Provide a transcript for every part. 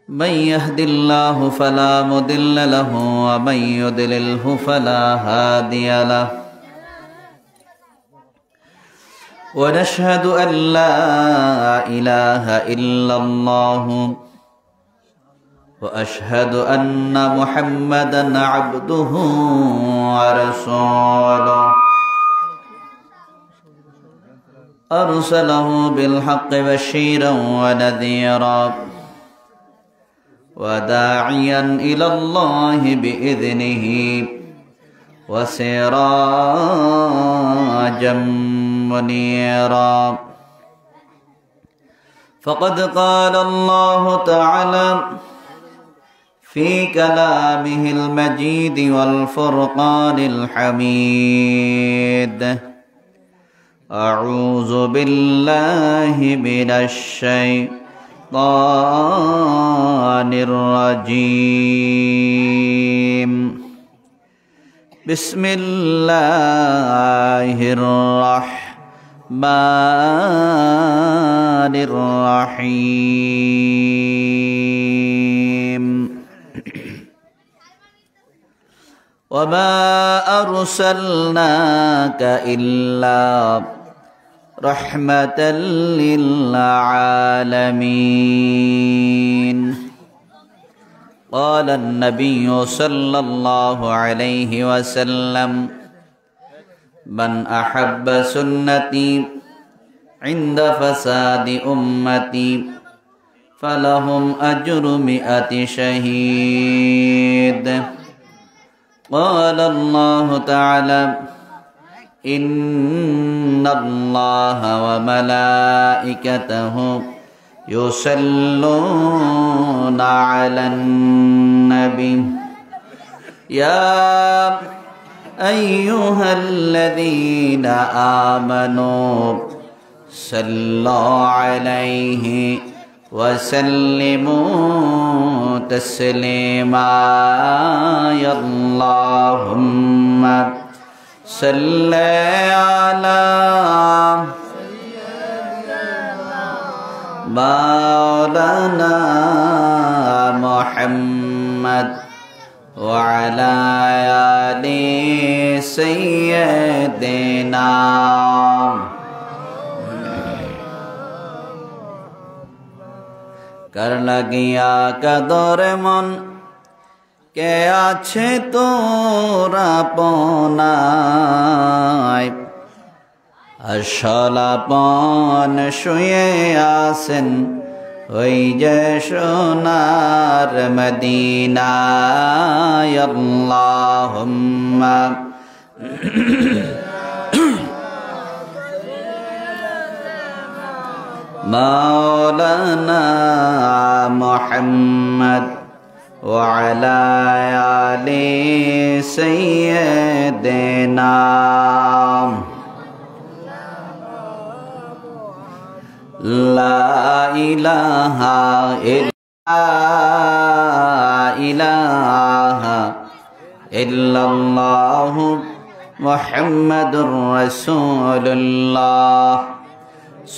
من يهد الله فلا مضل له ومن يضلله فلا هادي له ونشهد أن لا إله إلا الله وأشهد أن محمدا عبده ورسوله أرسله بالحق بشيرا ونذيرا وداعيا إلى الله بإذنه وسراجا منيرا فقد قال الله تعالى في كلامه المجيد والفرقان الحميد أعوذ بالله من الشيطان الرجيم بسم الله الرحمن الرحيم وما أرسلناك إلا رحمة للعالمين قال النبي صلى الله عليه وسلم من أحب سنتي عند فساد أمتي فلهم أجر 100 شهيد قال الله تعالى إن الله وملائكته يصلون على النبي يا أيها الذين آمنوا صلوا عليه وسلموا تسليما يا اللهم صل على مولانا محمد وعلى آل سيدنا कर लगिया कदर मन के आछे तोरा पनाय আসলাপন শুয়ে আসেন ওই যে সোনার মদিনায় আল্লাহুম্মা মাওলানা মুহাম্মদ ওয়া আলা আলি সাইয়্যিদিনা লা ইলাহা ইল্লাল্লাহু মুহাম্মাদুর রাসূলুল্লাহ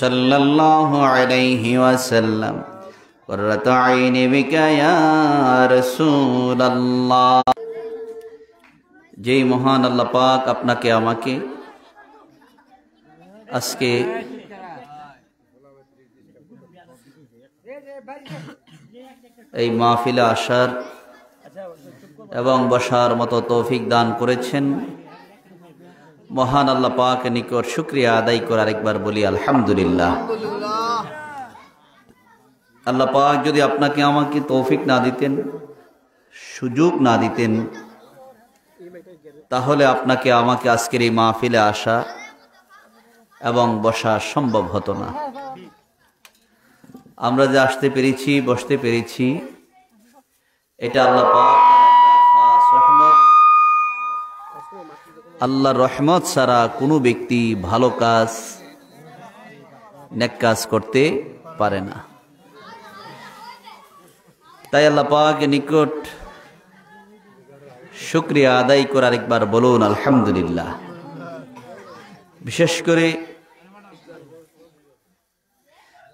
সাল্লাল্লাহু আলাইহি ওয়াসাল্লাম কুররাতু আইনি বিকা ইয়া রাসূলুল্লাহ। যেই মহান আল্লাহ পাক আপনাকে আমাকে আজকে এই মাহফিলে আসার এবং বসার মতো তৌফিক দান করেছেন, মহান আল্লাহ পাকের নিকট শুকরিয়া আদায় করে আরেকবার বলি আলহামদুলিল্লাহ। আল্লাহ পাক যদি আপনাকে আমাকে তৌফিক না দিতেন, সুযোগ না দিতেন, তাহলে আপনাকে আমাকে আজকের এই মাহফিলে আসা এবং বসা সম্ভব হতো না। আমরা যে আসতে পেরেছি, বসতে পেরেছি, এটা আল্লাহ পাক খাস রহমত। আল্লাহর রহমত ছাড়া কোনো ব্যক্তি ভালো কাজ, নেক কাজ করতে পারে না। তাই আল্লাহ পাকের নিকট শুকরিয়া আদায় করে আরেকবার বলুন আলহামদুলিল্লাহ। বিশেষ করে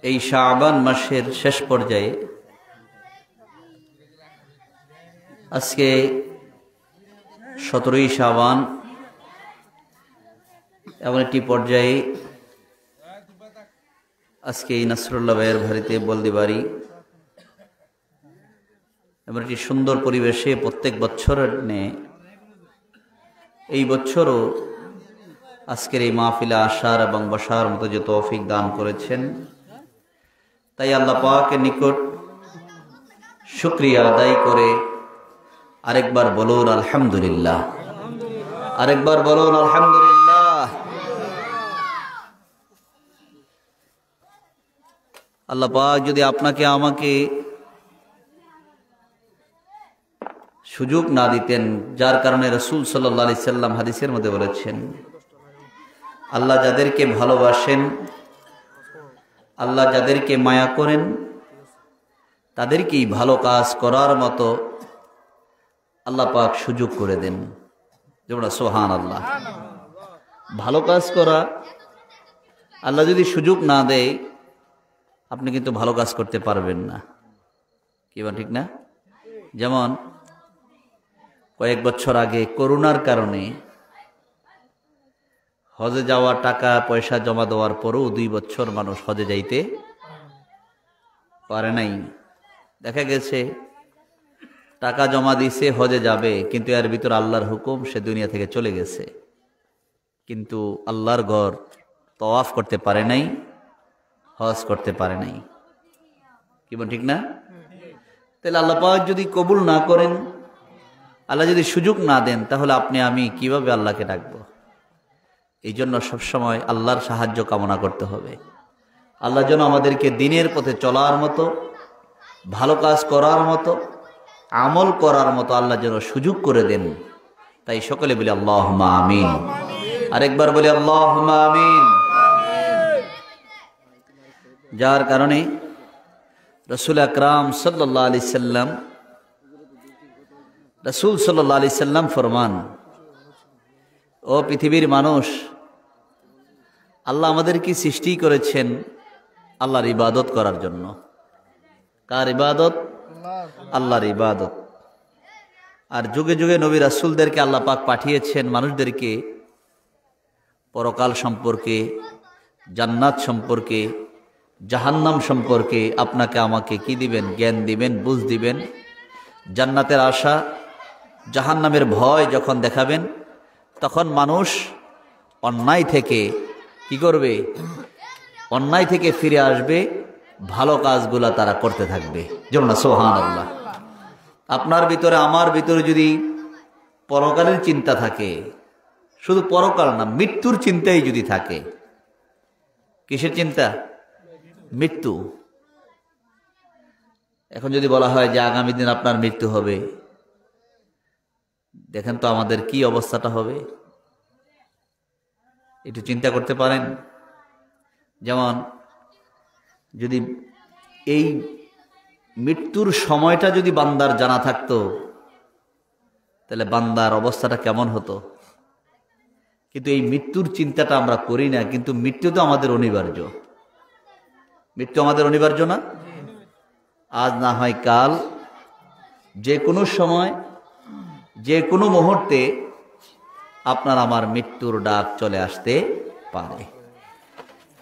এই শাবান মাসের শেষ পর্যায়ে আজকে 17ই শাবান, এমন একটি পর্যায়ে আজকে এই নাসরুল্লাহ ভাইয়ের বাড়িতে বলদিবাড়ি এমন একটি সুন্দর পরিবেশে প্রত্যেক বছরের ন্যায় এই বছরও আজকের এই মাহফিলে আসার এবং বসার মতো যে তৌফিক দান করেছেন, তাই আল্লাহ পাকের নিকট শুকরিয়া আদায় করে আরেকবার বলুন আলহামদুলিল্লাহ, আরেকবার বলুন আলহামদুলিল্লাহ। আল্লাহ পাক যদি আপনাকে আমাকে সুযোগ না দিতেন, যার কারণে রাসূল সাল্লাল্লাহু আলাইহি সাল্লাম হাদিসের মধ্যে বলেছেন, আল্লাহ যাদেরকে ভালোবাসেন, আল্লাহ যাদেরকে মায়া করেন, তাদেরকেই ভালো কাজ করার মতো আল্লাহ পাক সুযোগ করে দেন। যেমন সুবহানাল্লাহ। ভালো কাজ করা আল্লাহ যদি সুযোগ না দেয়, আপনি কিন্তু ভালো কাজ করতে পারবেন না। কি বা ঠিক না? যেমন কয়েক বছর আগে করোনার কারণে হজে যাওয়ার টাকা পয়সা জমা দেওয়ার পরও 2 বছর মানুষ হজে যাইতে পারে নাই। দেখা গেছে টাকা জমা দিছে, হজে যাবে, কিন্তু এর ভিতর আল্লাহর হুকুম, সে দুনিয়া থেকে চলে গেছে, কিন্তু আল্লাহর ঘর তওয়াফ করতে পারে নাই, হজ করতে পারে নাই। কি বল ঠিক না? তাহলে আল্লাহ পাক যদি কবুল না করেন, আল্লাহ যদি সুযোগ না দেন, তাহলে আপনি আমি কিভাবে আল্লাহকে ডাকবো? এই জন্য সবসময় আল্লাহর সাহায্য কামনা করতে হবে। আল্লাহ যেন আমাদেরকে দিনের পথে চলার মতো, ভালো কাজ করার মতো, আমল করার মতো আল্লাহ যেন সুযোগ করে দেন। তাই সকলে বলি আল্লাহুম্মা আমিন। আরেকবার বলি আল্লাহুম্মা আমিন। যার কারণে রাসূল আকরাম সাল্লাল্লাহু আলাইহি সাল্লাম, রাসূল সাল্লাল্লাহু আলাইহি সাল্লাম ফরমান, ও পৃথিবীর মানুষ, আল্লাহ আমাদেরকে সৃষ্টি করেছেন আল্লাহর ইবাদত করার জন্য। কার ইবাদত? আল্লাহর ইবাদত। আর যুগে যুগে নবী রাসূলদেরকে আল্লাহ পাক পাঠিয়েছেন মানুষদেরকে পরকাল সম্পর্কে, জান্নাত সম্পর্কে, জাহান্নাম সম্পর্কে আপনাকে আমাকে কি দিবেন? জ্ঞান দিবেন, বুঝ দিবেন। জান্নাতের আশা, জাহান্নামের ভয় যখন দেখাবেন, তখন মানুষ অন্যায় থেকে কি করবে? অন্যায় থেকে ফিরে আসবে, ভালো কাজগুলা তারা করতে থাকবে। যেমন সুবহানাল্লাহ। আপনার ভিতরে, আমার ভিতরে যদি পরকালের চিন্তা থাকে, শুধু পরকাল না, মৃত্যুর চিন্তাই যদি থাকে। কিসের চিন্তা? মৃত্যু। এখন যদি বলা হয় যে আগামী দিন আপনার মৃত্যু হবে, দেখেন তো আমাদের কি অবস্থাটা হবে, একটু চিন্তা করতে পারেন। যেমন যদি এই মৃত্যুর সময়টা যদি বান্দার জানা থাকতো, তাহলে বান্দার অবস্থাটা কেমন হতো। কিন্তু এই মৃত্যুর চিন্তাটা আমরা করি না, কিন্তু মৃত্যু তো আমাদের অনিবার্য। মৃত্যু আমাদের অনিবার্য না? আজ না হয় কাল, যে কোনো সময়, যে কোনো মুহূর্তে আপনার আমার মৃত্যুর ডাক চলে আসতে পারে।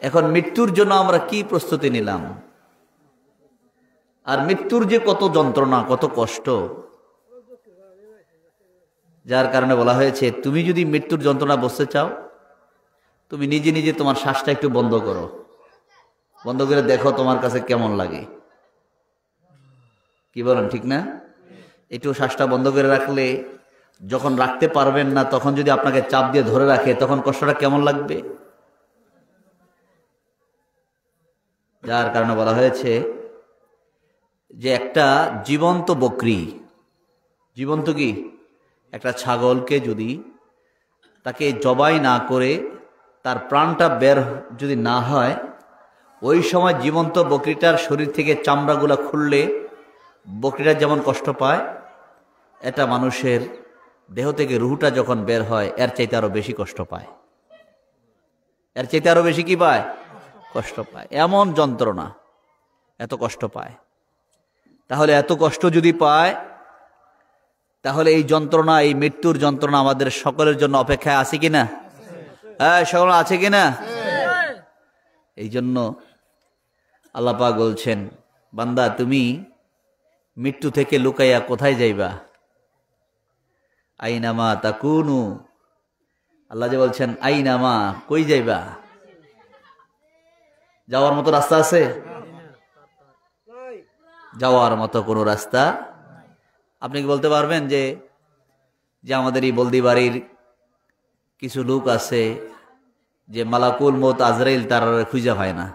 এখন মৃত্যুর জন্য আমরা কি প্রস্তুতি নিলাম? আর মৃত্যুর যে কত যন্ত্রণা, কত কষ্ট, যার কারণে বলা হয়েছে তুমি যদি মৃত্যুর যন্ত্রণা বুঝতে চাও, তুমি নিজে নিজে তোমার শ্বাসটা একটু বন্ধ করো, বন্ধ করে দেখো তোমার কাছে কেমন লাগে। কি বলেন ঠিক না? একটু শ্বাসটা বন্ধ করে রাখলে, যখন রাখতে পারবেন না তখন যদি আপনাকে চাপ দিয়ে ধরে রাখে, তখন কষ্টটা কেমন লাগবে? যার কারণে বলা হয়েছে যে একটা জীবন্ত বকরি, জীবন্ত কি একটা ছাগলকে যদি তাকে জবাই না করে তার প্রাণটা বের যদি না হয়, ওই সময় জীবন্ত বকরিটার শরীর থেকে চামড়াগুলা খুললে বকরিটা যেমন কষ্ট পায়, এটা মানুষের দেহ থেকে রুহটা যখন বের হয় এর চাইতে আরো বেশি কষ্ট পায়। এর চাইতে আরো বেশি কি পায়? কষ্ট পায়। এমন যন্ত্রণা, এত কষ্ট পায়। তাহলে এত কষ্ট যদি পায়, তাহলে এই যন্ত্রণা, এই মৃত্যুর যন্ত্রণা আমাদের সকলের জন্য অপেক্ষায় আছে কিনা? হ্যাঁ, সকল আছে কিনা? এই জন্য আল্লাহ পাক বলছেন, বান্দা তুমি মৃত্যু থেকে লুকাইয়া কোথায় যাইবা? আইনামা তাকুনু, আল্লাহ যে বলছেন আইনামা, কই যাইবা? যাওয়ার মতো রাস্তা আছে? যাওয়ার মতো কোনো রাস্তা? আপনি কি বলতে পারবেন যে আমাদের এই বলদি বাড়ির কিছু লোক আছে যে মালাকুল মউত আজরাইল তার খুঁজে পায় না?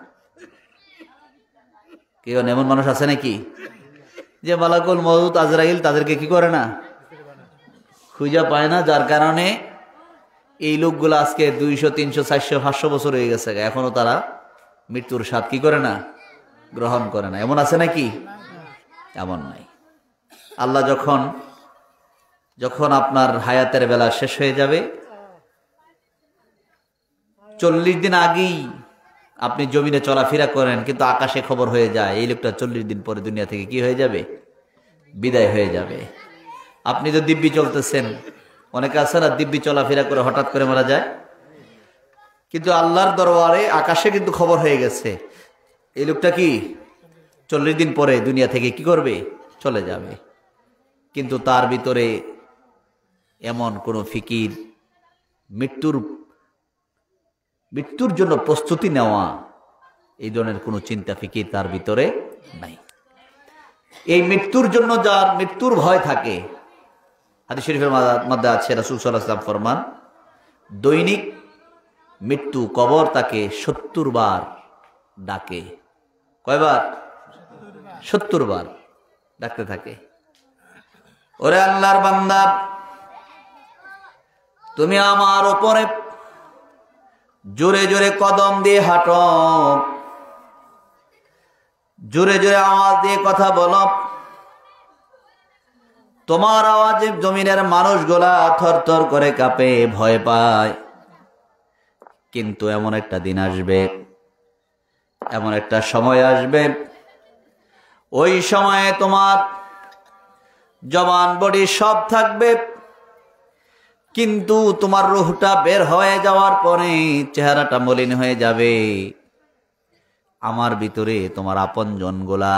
কেউ এমন মানুষ আছে নাকি যে মালাকুল মউত আজরাইল তাদেরকে কি করে না, খুঁজে পায় না? যার কারণে এই লোকগুলো আজকে 200, 300, 400, 500 বছর হয়ে গেছে, এখনো তারা মৃত্যুর স্বাদ কি করে না, গ্রহণ করে না। এমন আছে নাকি? এমন নাই। আল্লাহ যখন আপনার হায়াতের বেলা শেষ হয়ে যাবে, 40 দিন আগেই আপনি জমিনে চলাফেরা করেন, কিন্তু আকাশে খবর হয়ে যায় এই লোকটা 40 দিন পরে দুনিয়া থেকে কি হয়ে যাবে, বিদায় হয়ে যাবে। আপনি তো দিব্যি চলতেছেন, অনেকে আছে না দিব্যি চলাফেরা করে হঠাৎ করে মারা যায়, কিন্তু আল্লাহর দরবারে আকাশে কিন্তু খবর হয়ে গেছে এই লোকটা কি 40 দিন পরে দুনিয়া থেকে কি করবে, চলে যাবে। কিন্তু তার ভিতরে এমন কোন ফিকির, মৃত্যুর জন্য প্রস্তুতি নেওয়া, এই ধরনের কোন চিন্তা ফিকির তার ভিতরে নাই। এই মৃত্যুর জন্য যার মৃত্যুর ভয় থাকে, হাদিস শরীফের মধ্যে আছে রাসূল সাল্লাল্লাহু আলাইহি ওয়াসাল্লাম ফরমান, দৈনিক মৃত্যু কবর তাকে 70 বার ডাকে। কয়বার? 70 বার ডাকতে থাকে। ওরে আল্লাহর বান্দা, তুমি আমার উপরে জোরে জোরে কদম দিয়ে হাঁটো, জোরে জোরে আওয়াজ দিয়ে কথা বলো, তোমার আওয়াজে জমিনের মানুষগুলা থরথর করে কাঁপে, ভয় পায়। কিন্তু এমন একটা দিন আসবে, এমন একটা সময় আসবে, ওই সময়ে তোমার জবান বডি সব থাকবে, কিন্তু তোমার রূহটা বের হয়ে যাওয়ার পরে চেহারাটা মলিন হয়ে যাবে। আমার ভিতরে তোমার আপনজনগুলা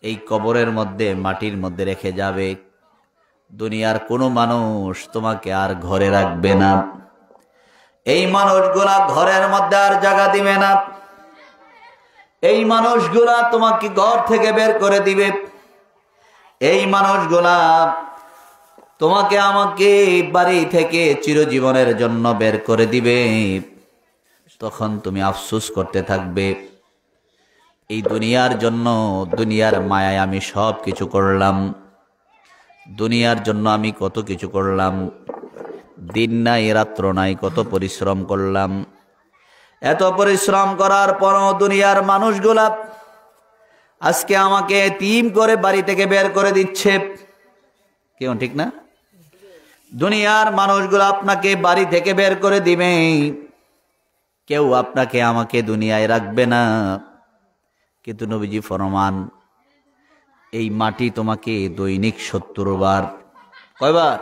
এই কবরের মধ্যে, মাটির মধ্যে রেখে যাবে। দুনিয়ার কোনো মানুষ তোমাকে আর ঘরে রাখবে না, এই মানুষগুলা ঘরের মধ্যে আর জায়গা দিবে না, এই মানুষগুলা তোমাকে ঘর থেকে বের করে দিবে, এই মানুষগুলা তোমাকে আমাকে বাড়ি থেকে চিরজীবনের জন্য বের করে দিবে। তখন তুমি আফসোস করতে থাকবে, এই দুনিয়ার জন্য, দুনিয়ার মায়ায় আমি সব কিছু করলাম, দুনিয়ার জন্য আমি কত কিছু করলাম, দিন নাই রাত্র নাই কত পরিশ্রম করলাম। এত পরিশ্রম করার পরও দুনিয়ার মানুষগুলা আজকে আমাকে এতিম করে বাড়ি থেকে বের করে দিচ্ছে। কেউ ঠিক না? দুনিয়ার মানুষগুলো আপনাকে বাড়ি থেকে বের করে দিবে, কেউ আপনাকে আমাকে দুনিয়ায় রাখবে না। কিন্তু নবীজি ফরমান, এই মাটি তোমাকে দৈনিক 70 বার, কয়বার?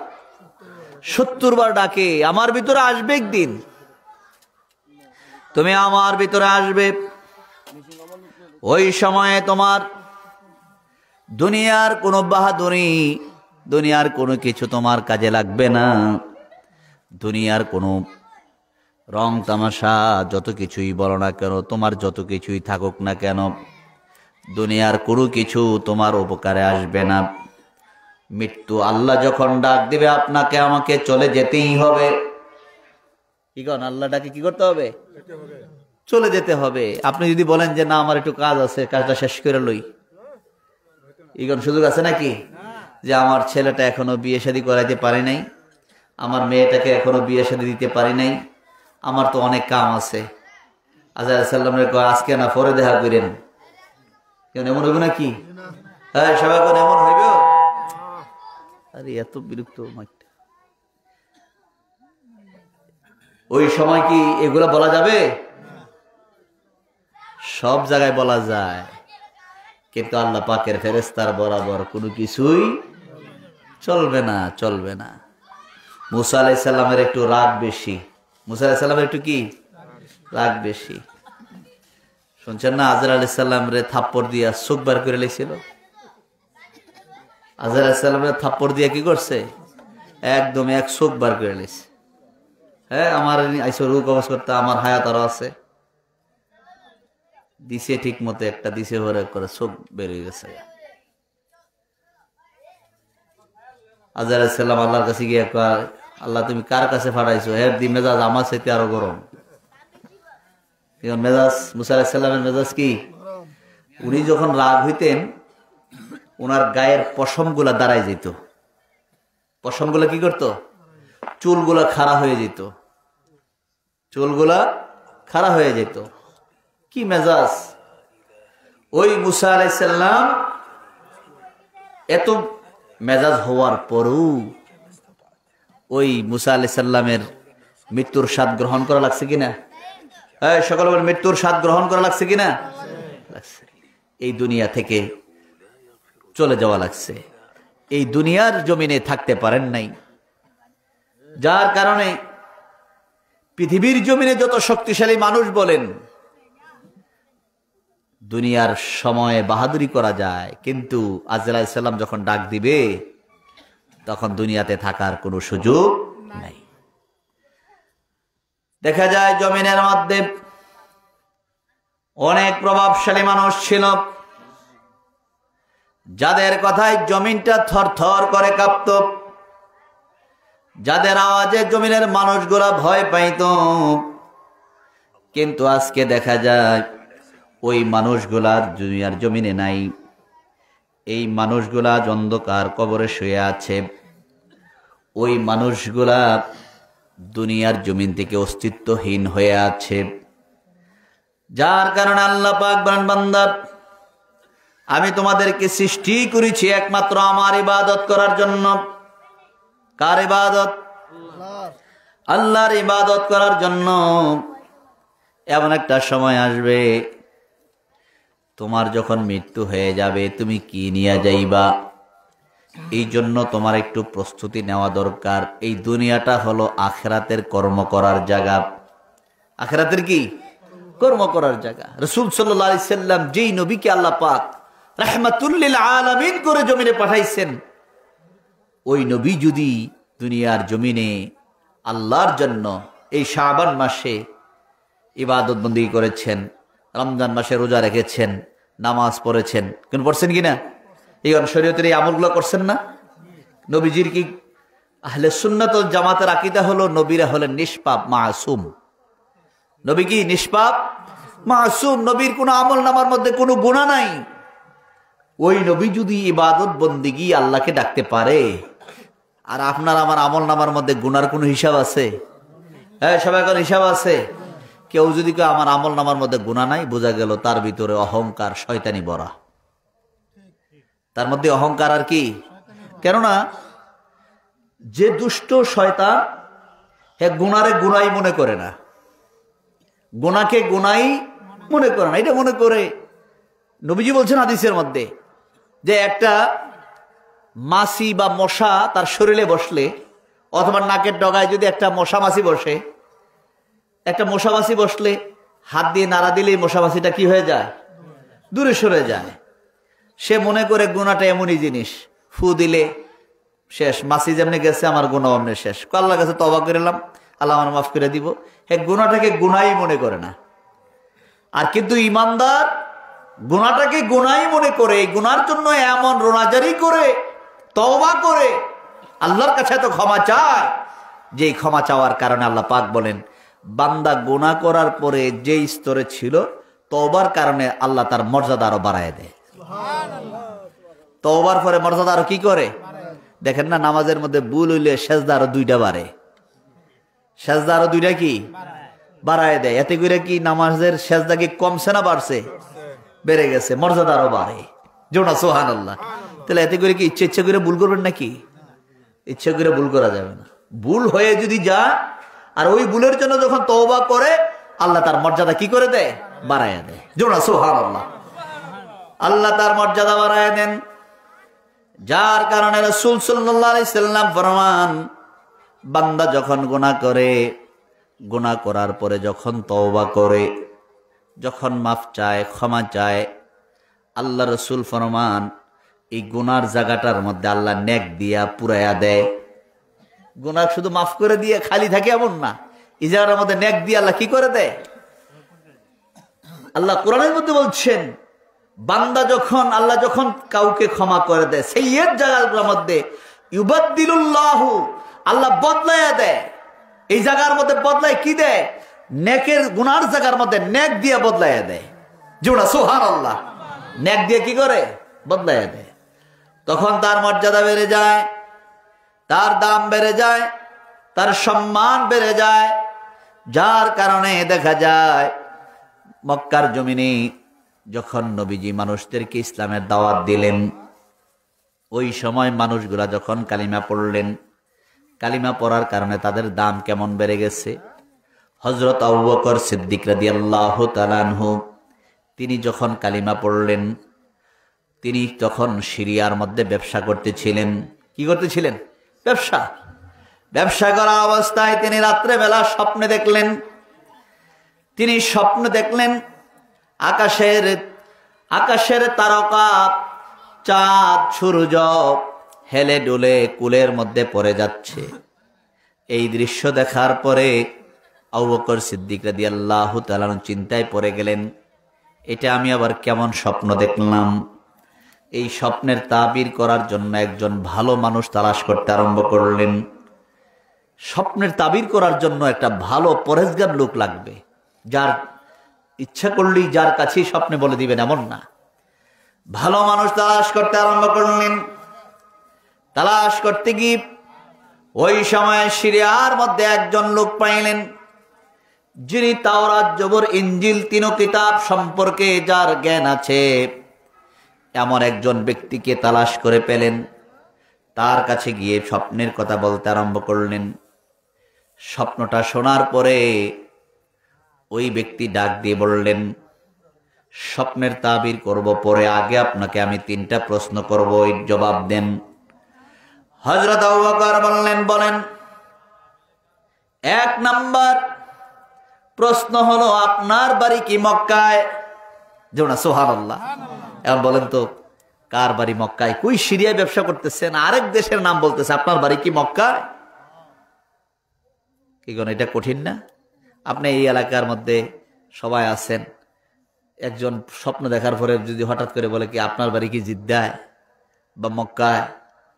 70 বার ডাকে। আমার ভিতরে আসবে একদিন, তুমি আমার ভিতরে আসবে, ওই সময়ে তোমার দুনিয়ার কোনো বাহাদুরি, দুনিয়ার কোনো কিছু তোমার কাজে লাগবে না, দুনিয়ার কোনো রং তামাশা যত কিছুই বলো না কেন, তোমার যত কিছুই থাকুক না কেন, দুনিয়ার কোনো কিছু তোমার উপকারে আসবে না। মৃত্যু আল্লাহ যখন ডাক দিবে, আপনাকে আমাকে চলে যেতেই হবে। কি কন? আল্লাহ ডাকে কি করতে হবে? চলে যেতে হবে। আপনি যদি বলেন যে না আমার একটু কাজ আছে, কাজটা শেষ করে লই, ইগন সুযোগ আছে নাকি? যে আমার ছেলেটা এখনো বিয়ে শাদী করাইতে পারি নাই, আমার মেয়েটাকে এখনো বিয়ে শাদী দিতে পারি নাই, আমার তো অনেক কাম আছে, আজরাইল সাল্লামের কয় আজকে না পরে দেখা করেন। কেন এমন হইব নাকি? হ্যাঁ, সবাই কোন এমন হইব? আরে এত বিরক্ত মাইকটা। ওই সময় কি এগুলা বলা যাবে? সব জায়গায় বলা যায়, কিন্তু আল্লাহ পাকের ফেরেশতার বরাবর কোনো কিছুই চলবে না, চলবে না। মুসা আলাইহিস সালামের একটু রাগ বেশি। মুসা আলাইহিস সালামের একটু কি রাগ বেশি। শুনছেন না, আজর আলাইহিস সালাম রে থাপ্পড় দিয়া চোখ বার করে লেছিল। আজর আলাইহিস সালাম রে থাপ্পড় দিয়া কি করছে? একদম এক চোখ বার করে লেছে। হ্যাঁ, আমার আইসো রূপ কবজ করতে, আমার হায়াত আরো আছে। দিছে ঠিক মতো একটা দিছে, ভরে করে চোখ বেরিয়ে গেছে। আজর আলাইহিস সালাম আল্লাহর কাছে গিয়ে কয়, আল্লাহ তুমি কার কাছে পাঠাইছো? এর দি মেজাজ আমার সাথে আরো গরম। মেজাজ মুসা আলাইহিস সালামের মেজাজ কি? উনি যখন রাগ হইতেন, ওনার গায়ের পশম গুলা দাঁড়ায় যেত। পশম গুলা কি করতো? চুলগুলা খাড়া হয়ে যেত, চুলগুলা খাড়া হয়ে যেত। কি মেজাজ! ওই মুসা আলাইহিস সালাম এত মেজাজ হওয়ার পরও ওই মুসা আলাইহিস সালামের মৃত্যুর স্বাদ গ্রহণ করা লাগছে কিনা? সকল মৃত্যুর স্বাদ গ্রহণ করা লাগছে কিনা? এই দুনিয়া থেকে চলে যাওয়া লাগছে। এই দুনিয়ার জমিনে থাকতে পারেন নাই, যার কারণে পৃথিবীর জমিনে যত শক্তিশালী মানুষ বলেন, দুনিয়ার সময়ে বাহাদুরি করা যায়, কিন্তু আজরাইল আলাইহিস সালাম যখন ডাক দিবে তখন দুনিয়াতে থাকার কোনো সুযোগ নাই। দেখা যায় জমিনের মধ্যে অনেক প্রভাবশালী মানুষ ছিল, যাদের কথায় জমিনটা থরথর করে কাঁপত, যাদের আওয়াজে জমিনের মানুষগুলা ভয় পাইত। কিন্তু আজকে দেখা যায় ওই মানুষগুলার দুনিয়ার জমিনে নাই। এই মানুষগুলা অন্ধকার কবরে শুয়ে আছে। ওই মানুষগুলা দুনিয়ার জমিন থেকে অস্তিত্বহীন হয়ে আছে, যার কারণে আল্লাহ পাক বলেন, বান্দা আমি তোমাদেরকে সৃষ্টি করেছি একমাত্র আমার ইবাদত করার জন্য। কার ইবাদত? আল্লাহর ইবাদত করার জন্য। এমন একটা সময় আসবে, তোমার যখন মৃত্যু হয়ে যাবে, তুমি কি নিয়ে যাইবা? এই জন্য তোমার একটু প্রস্তুতি নেওয়া দরকার। এই দুনিয়াটা হলো আখিরাতের কর্ম করার জায়গা। আখিরাতের কি? কর্ম করার জায়গা। রাসূল সাল্লাল্লাহু আলাইহি সাল্লাম যেই নবীকে আল্লাহ পাক রাহমাতুল লিল আলামিন করে জমিনে পাঠাইছেন, ওই নবী যদি দুনিয়ার জমিনে আল্লাহর জন্য এই শাবান মাসে ইবাদত বন্দেগী করেছেন, রমজান মাসে রোজা রেখেছেন, নামাজ পড়েছেন, কোন পড়ছেন কিনা? এই শরীয়তের এই আমলগুলো করছেন না? নবীজির কি আহলে সুন্নাত ওয়াল জামাতের আকীদা হলো নবীরা হলেন নিষ্পাপ, মাসুম। নবী কি নিষ্পাপ, মাসুম। নবীর কোনো আমল নামার মধ্যে কোনো গুনাহ নাই। ওই নবী যদি ইবাদত বন্দেগী আল্লাহকে ডাকতে পারে, আর আপনার আমার আমল নামার মধ্যে গুনার কোনো হিসাব আছে? হ্যাঁ, সবাই কোন হিসাব আছে? কেউ যদি কেউ আমার আমল নামার মধ্যে গুনাহ নাই, বোঝা গেল তার ভিতরে অহংকার, শয়তানি ভরা। তার মধ্যে অহংকার আর কি? কেননা যে দুষ্ট শয়তান, হে গুনারে গুনাই মনে করে না, গুনাকে গুনাই মনে করে না। এটা মনে করে, নবীজি বলছেন হাদিসের মধ্যে, যে একটা মাছি বা মশা তার শরীরে বসলে, অথবা নাকের ডগায় যদি একটা মশা মাছি বসে, একটা মশা মাছি বসলে হাত দিয়ে নাড়া দিলেই মশা মাছিটা কি হয়ে যায়? দূরে সরে যায়। সে মনে করে গুনাহটা এমনই জিনিস, ফু দিলে শেষ, মাছি যেমনি গেছে আমার গুনাহ অমনি শেষ। আল্লাহর কাছে তওবা করলাম, আল্লাহ আমার মাফ করে দিব। হে গুনাহটাকে গুনাহই মনে করে না। আর কিন্তু ইমানদার গুনাহটাকে গুনাহই মনে করে, এই গুনার জন্য এমন রোনাজারি করে, তওবা করে, আল্লাহর কাছে তো ক্ষমা চায়, যে ক্ষমা চাওয়ার কারণে আল্লাহ পাক বলেন, বান্দা গুনাহ করার পরে যে স্তরে ছিল, তওবার কারণে আল্লাহ তার মর্যাদা আরো বাড়ায় দেয়। তওবার পরে মর্যাদা আরো কি করে? দেখেন না, নামাজের মধ্যে ভুল হইলে সেজদা আরো 2টা বাড়ে, সেজদা আরো 2টা কি বাড়ায় দেয়। এতে করে কি নামাজের সেজদা কি কমছে না বাড়ছে? বেড়ে গেছে, মর্যাদা আরো বাড়ে। জোনা সুবহানাল্লাহ। তাহলে এতে করে কি ইচ্ছে ইচ্ছে করে ভুল করবেন নাকি? ইচ্ছে করে ভুল করা যাবে না। ভুল হয়ে যদি যায়, আর ওই ভুলের জন্য যখন তওবা করে, আল্লাহ তার মর্যাদা কি করে দেয়? বাড়ায় দেয়। জোনা সুবহানাল্লাহ। আল্লাহ তার মর্যাদা বাড়ায় দেন। যার কারণে রাসূল সাল্লাল্লাহু আলাইহি সাল্লাম ফরমান, বান্দা যখন গুনাহ করে, গুনাহ করার পরে যখন তওবা করে, যখন মাফ চায়, ক্ষমা চায়, আল্লাহ রাসূল ফরমান এই গুনার জায়গাটার মধ্যে আল্লাহ নেক দিয়া পুরাইয়া দেয়। গুনাহ শুধু মাফ করে দিয়ে খালি থাকে এমন না, এই জায়গাটার মধ্যে নেক দিয়ে আল্লাহ কি করে দেয়। আল্লাহ কোরআনের মধ্যে বলছেন, বান্দা যখন, আল্লাহ যখন কাউকে ক্ষমা করে দেয়, সেই জায়গার মধ্যে ইউবাদদিলুল্লাহু, আল্লাহ বদলাইয়া দেয়। এই জায়গার মধ্যে বদলায় কি দেয়? নেকের গুনার জায়গার মধ্যে নেক দিয়ে বদলাইয়া দেয়। যেটা সুবহানাল্লাহ, নেক দিয়ে কি করে? বদলাইয়া দেয়। তখন তার মর্যাদা বেড়ে যায়, তার দাম বেড়ে যায়, তার সম্মান বেড়ে যায়। যার কারণে দেখা যায় মক্কার জমিনে যখন নবীজি মানুষদেরকে ইসলামের দাওয়াত দিলেন, ওই সময় মানুষগুলা যখন কালিমা পড়লেন, কালিমা পড়ার কারণে তাদের দাম কেমন বেড়ে গেছে। হযরত আবু বকর সিদ্দিক রাদিয়াল্লাহু তাআলা আনহু, তিনি যখন কালিমা পড়লেন, তিনি তখন সিরিয়ার মধ্যে ব্যবসা করতেছিলেন। কি করতেছিলেন? ব্যবসা করা অবস্থায় তিনি রাত্রেবেলা স্বপ্নে দেখলেন। তিনি স্বপ্ন দেখলেন আকাশের তারকা, চাঁদ, সূর্য হেলে ডুলে কুলের মধ্যে পড়ে যাচ্ছে। এই দৃশ্য দেখার পরে আবু বকর সিদ্দিক রাদিয়াল্লাহু তাআলা চিন্তায় পড়ে গেলেন, এটা আমি আবার কেমন স্বপ্ন দেখলাম। এই স্বপ্নের তাবির করার জন্য একজন ভালো মানুষ তালাশ করতে আরম্ভ করলেন। স্বপ্নের তাবির করার জন্য একটা ভালো পরেজগার লোক লাগবে, যার ইচ্ছা করলেই যার কাছেই স্বপ্নে বলে দিবেন এমন না। ভালো মানুষ তালাশ করতে আরম্ভ করলেন। তালাশ করতে গিয়ে ওই সময় সিরিয়ার মধ্যে একজন লোক পাইলেন, যিনি তাওরাত, জবুর, ইনজিল তিন কিতাব সম্পর্কে যার জ্ঞান আছে, এমন একজন ব্যক্তিকে তালাশ করে পেলেন। তার কাছে গিয়ে স্বপ্নের কথা বলতে আরম্ভ করলেন। স্বপ্নটা শোনার পরে ওই ব্যক্তি ডাক দিয়ে বললেন, স্বপ্নের তাবির করব, পরে আগে আপনাকে আমি 3টা প্রশ্ন করব, এর জবাব দেন। হযরত আবু বকর বললেন, বলেন। 1 নাম্বার প্রশ্ন হলো, আপনার বাড়ি কি মক্কায়? যেমন সুবহানাল্লাহ। এখন বলেন তো, কার বাড়ি মক্কায়? কই সিরিয়ায় ব্যবসা করতেছেন, আরেক দেশের নাম বলতেছে, আপনার বাড়ি কি মক্কায়? কি কোন এটা কঠিন না? আপনি এই এলাকার মধ্যে সবাই আছেন, একজন স্বপ্ন দেখার পরে যদি হঠাৎ করে বলে কি আপনার বাড়ি কি জিদ্দায় বা মক্কায়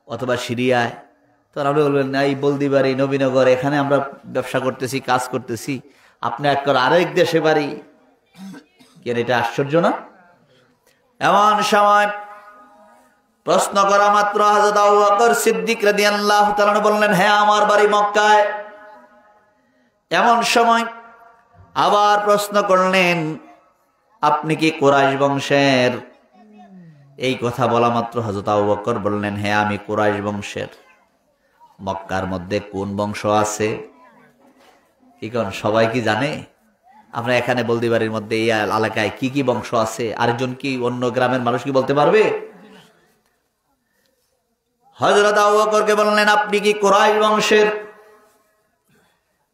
অথবা সিরিয়ায়, তখন আপনি বলবেন না, এই বলদি বাড়ি, নবীনগর, এখানে আমরা ব্যবসা করতেছি, কাজ করতেছি, আপনি একবার আরেক দেশে বাড়ি। কেন এটা আশ্চর্য না? এমন সময় প্রশ্ন করা মাত্র হযরত আবু বকর সিদ্দিক রাদিয়াল্লাহু তাআলা বললেন, হ্যাঁ, আমার বাড়ি মক্কায়। এমন সময় আবার প্রশ্ন করলেন, আপনি কি কুরাইশ বংশের? এই কথা বলা মাত্র হযরত আবু বকর বললেন, হ্যাঁ, আমি কুরাইশ বংশের। মক্কার মধ্যে কোন বংশ আছে? এখন সবাই কি জানে? আমরা এখানে বলদি বাড়ির মধ্যে এই এলাকায় কি কি বংশ আছে, আরেকজন কি অন্য গ্রামের মানুষ কি বলতে পারবে? হযরত আবু বকরকে বললেন, আপনি কি কুরাইশ বংশের?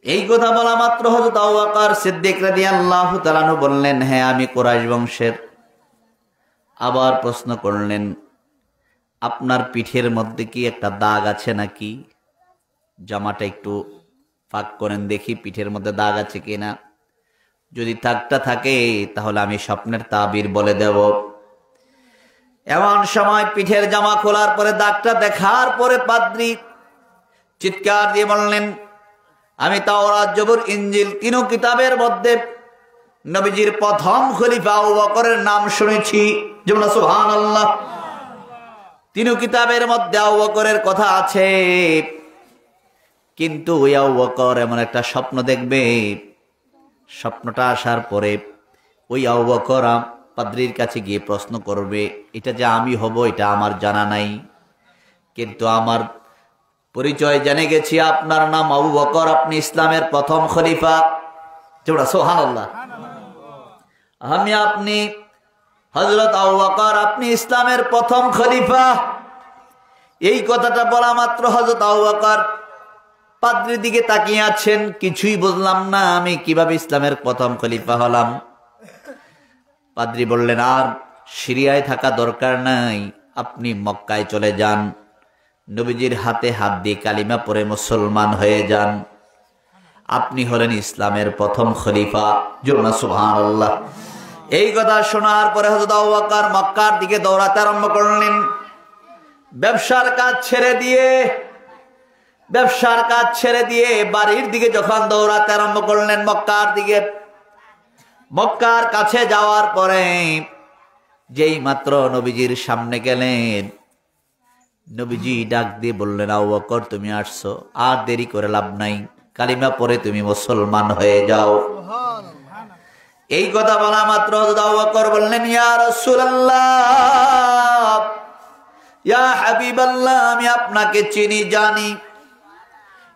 এই কথা বলা মাত্র হযরত আবু বকর সিদ্দিক রাদিয়াল্লাহু তাআলা বললেন, হ্যাঁ, আমি কুরাইশ বংশের। আবার প্রশ্ন করলেন, আপনার পিঠের মধ্যে কি একটা দাগ আছে নাকি? জামাটা একটু ফাঁক করেন দেখি, পিঠের মধ্যে দাগ আছে কিনা। যদি দাগটা থাকে তাহলে আমি স্বপ্নের তাবির বলে দেব। এমন সময় পিঠের জামা খোলার পরে দাগটা দেখার পরে পাদ্রী চিৎকার দিয়ে বললেন, আমি তাওরাত, জবুর, ইনজিল 3 কিতাবের মধ্যে নবীজির প্রথম খলিফা আবু বকরের নাম শুনেছি। যেমন সুবহানাল্লাহ। 3 কিতাবের মধ্যে আবু বকরের কথা আছে, কিন্তু ওই আবু বকর এমন একটা স্বপ্ন দেখবে, স্বপ্নটা আসার পরে ওই আবু বকর পাদ্রীর কাছে গিয়ে প্রশ্ন করবে, এটা যে আমি হব এটা আমার জানা নাই, কিন্তু আমার পরিচয় জেনে গেছি, আপনার নাম আবু বকর, আপনি ইসলামের প্রথম খলিফা। যেমন সুবহানাল্লাহ। আপনি হযরত আবু বকর, আপনি ইসলামের প্রথম খলিফা। এই কথাটা বলা মাত্র হযরত আবু বকর পাদ্রীর দিকে তাকিয়ে আছেন, কিছুই বুঝলাম না, আমি কিভাবে ইসলামের প্রথম খলিফা হলাম। পাদ্রী বললেন, আর সিরিয়ায় থাকা দরকার নাই, আপনি মক্কায় চলে যান, নবীজির হাতে হাত দিয়ে কালিমা পড়ে মুসলমান হয়ে যান, আপনি হলেন ইসলামের প্রথম খলিফা। জোরে সুবহানাল্লাহ। এই কথা শোনার পরে হযরত আবু বকর মক্কার দিকে দৌড়াতে আরম্ভ করলেন। ব্যবসার কাজ ছেড়ে দিয়ে বাড়ির দিকে যখন দৌড়াতে আরম্ভ করলেন মক্কার দিকে, মক্কার কাছে যাওয়ার পরে যেই মাত্র নবীজির সামনে গেলেন, নবীজি ডাক দিয়ে বললেন, আবু বকর তুমি আসছো, আর দেরি করে লাভ নাই, কালিমা পড়ে তুমি মুসলমান হয়ে যাও। এই কথা বলা মাত্র হযরত আবু বকর বললেন, ইয়া রাসূলুল্লাহ, ইয়া হাবিবাল্লাহ, আমি আপনাকে চিনি জানি,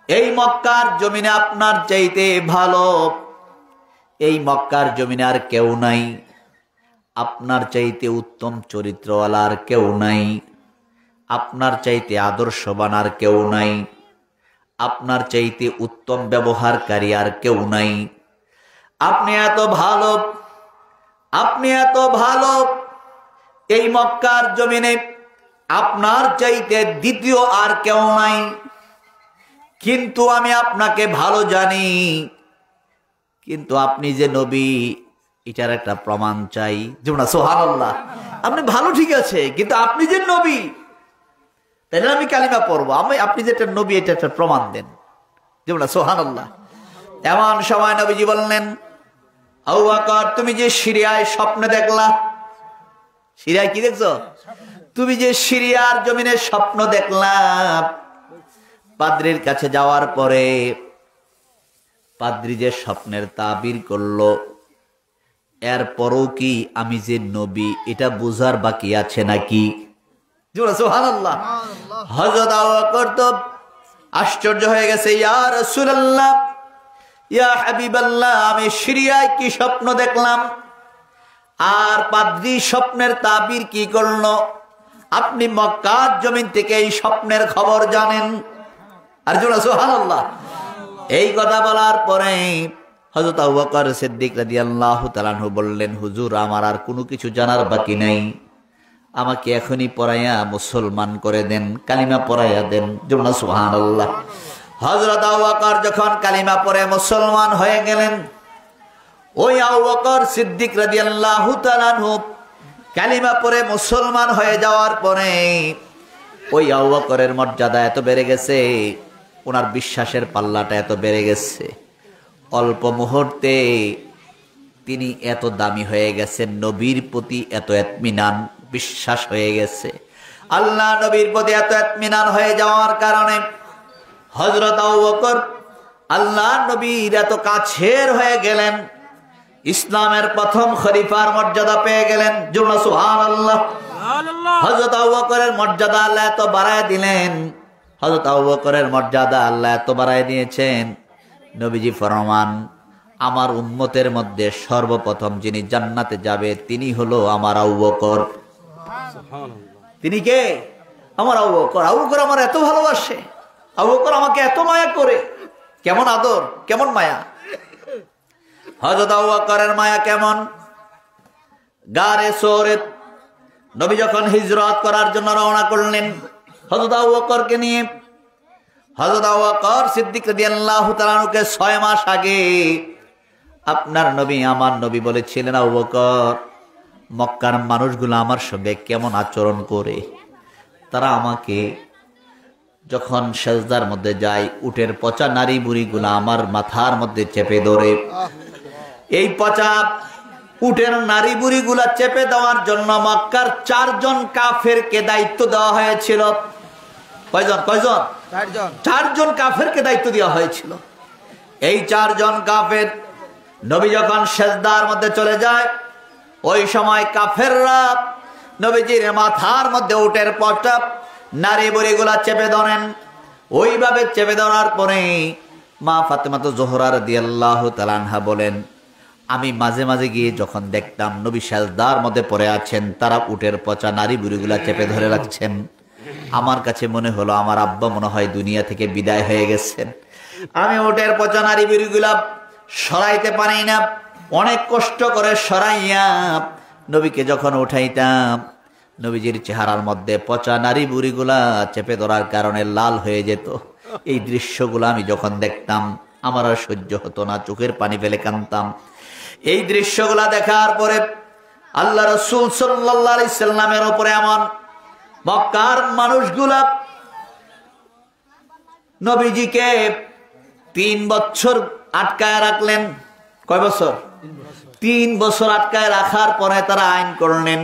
এই মক্কার জমিনে আপনার চাইতে ভালো, এই মক্কার জমিনে আর কেউ নাই, আপনার চাইতে উত্তম চরিত্রওয়ালা আর কেউ নাই, আপনার চাইতে আদর্শবান আর কেউ নাই, আপনার চাইতে উত্তম ব্যবহারকারী আর কেউ নাই, আপনি এত ভালো, এই মক্কার জমিনে আপনার চাইতে দ্বিতীয় আর কেউ নাই। কিন্তু আমি আপনাকে ভালো জানি, কিন্তু আপনি যে নবী এটার একটা প্রমাণ চাই। যেমন সুবহানাল্লাহ, আপনি ভালো ঠিক আছে, কিন্তু আপনি যে নবী, তাহলে আমি কালিমা পড়বো, আপনি যে একটা নবী এটা একটা প্রমাণ দেন। যেমন সুবহানাল্লাহ। এমন সময় নবীজি বললেন, আবু বকর তুমি যে সিরিয়ায় স্বপ্ন দেখলা, সিরিয়ায় কি দেখছো? তুমি যে সিরিয়ার জমিনে স্বপ্ন দেখলা, পাদ্রীর কাছে যাওয়ার পরে পাদ্রী যে স্বপ্নের তাবির করলো, এরপরও কি আমি যে নবী এটা বুঝার বাকি আছে নাকি? সুবহানাল্লাহ। হযরত আবু বকর তো আশ্চর্য হয়ে গেছে, ইয়া রাসূলুল্লাহ, ইয়া হাবিবাল্লাহ, আমি সিরিয়ায় কি স্বপ্ন দেখলাম, আর পাদ্রী স্বপ্নের তাবির কি করলো, আপনি মক্কার জমিন থেকে এই স্বপ্নের খবর জানেন। আর সুবহানাল্লাহ। এই কথা বলার পরে হযরত আবু বকর সিদ্দিক রাদিয়াল্লাহু তাআলা আনহু বললেন, হুজুর আমার আর কোনো কিছু জানার বাকি নাই, আমাকে এখনই পড়াইয়া মুসলমান করে দেন, কালিমা পড়াইয়া দেন। সুবহানাল্লাহ। হযরত আবু বকর যখন কালিমা পড়ে মুসলমান হয়ে গেলেন, ওই আবু বকর সিদ্দিক রাদিয়াল্লাহু তাআলা আনহু কালিমা পড়ে মুসলমান হয়ে যাওয়ার পরে ওই আবু বকরের মর্যাদা এত বেড়ে গেছে, ওনার বিশ্বাসের পাল্লাটা এত বেড়ে গেছে, অল্প মুহূর্তে তিনি এত দামি হয়ে গেছেন, নবীর প্রতি এত ইতমিনান বিশ্বাস হয়ে গেছে। আল্লাহ নবীর প্রতি এত ইতমিনান হয়ে যাওয়ার কারণে হযরত আবু বকর আল্লাহ নবীর এত কাছের হয়ে গেলেন, ইসলামের প্রথম খলিফার মর্যাদা পেয়ে গেলেন। সুবহানাল্লাহ। হযরত আবু বকরের মর্যাদা আল্লাহ এত বাড়ায় দিলেন, হযরত আবু বকরের মর্যাদা আল্লাহ এত বাড়ায় দিয়েছেন, নবীজি ফরমান, আমার উম্মতের মধ্যে সর্বপ্রথম যিনি জান্নাতে যাবে তিনি হলো আমার আবু বকর। তিনি কে? আমার আবু বকর। আবু বকর আমার এত ভালোবাসে, আবু বকর আমাকে এত মায়া করে। কেমন আদর, কেমন মায়া! হযরত আবু বকরের মায়া কেমন! গারে সৌরে নবী যখন হিজরত করার জন্য রওনা করলেন হযরত আবু বকরকে নিয়ে, হযরত আবু বকর সিদ্দিক রাদিয়াল্লাহু তাআলা আনহুকে 6 মাস আগে আপনার নবী আমার নবী বলেছিলেন, আবু বকর মক্কার মানুষগুলো আমার সঙ্গে কেমন আচরণ করে, তারা আমাকে যখন সেজদার মধ্যে যায় উটের পচা নারী বুড়িগুলো আমার মাথার মধ্যে চেপে ধরে, এই পচা উটের নারী বুড়িগুলা চেপে দেওয়ার জন্য মক্কার 4 জন কাফেরকে দায়িত্ব দেওয়া হয়েছিল। কয়জন? 4 জন কাফেরকে দায়িত্ব দেওয়া হয়েছিল। এই 4 জন কাফের নবী যখন সেজদার মধ্যে চলে যায়, ওই সময় কাফেররা নবীজির মাথার মধ্যে উটের পচা নারী বুড়িগুলা চেপে ধরেন। ওইভাবে চেপে ধরার পরে মা ফাতেমা জোহরা রাদিয়াল্লাহু তাআলা আনহা বলেন, আমি মাঝে মাঝে গিয়ে যখন দেখতাম নবী সেজদার মধ্যে পড়ে আছেন, তারা উটের পচা নারী বুড়িগুলা চেপে ধরে রাখছেন, আমার কাছে মনে হলো আমার আব্বা মনে হয় দুনিয়া থেকে বিদায় হয়ে গেছেন। আমি ওটের পচা নারী বুড়িগুলা সরাইতে পারি না, অনেক কষ্ট করে সরাইয়া নবীকে যখন উঠাইতাম, নবীজির চেহারার মধ্যে পচা নারী বুড়িগুলা চেপে ধরার কারণে লাল হয়ে যেত। এই দৃশ্যগুলো আমি যখন দেখতাম আমার আর সহ্য হতো না, চোখের পানি ফেলে কাঁদতাম। এই দৃশ্যগুলা দেখার পরে আল্লাহ রাসূল সাল্লাল্লাহু আলাইহি সাল্লামের উপরে এমন মক্কার মানুষগুলা নবীজিকে 3 বছর আটকায় রাখলেন। কয় বছর? 3 বছর আটকায় রাখার পরে তারা আইন করলেন।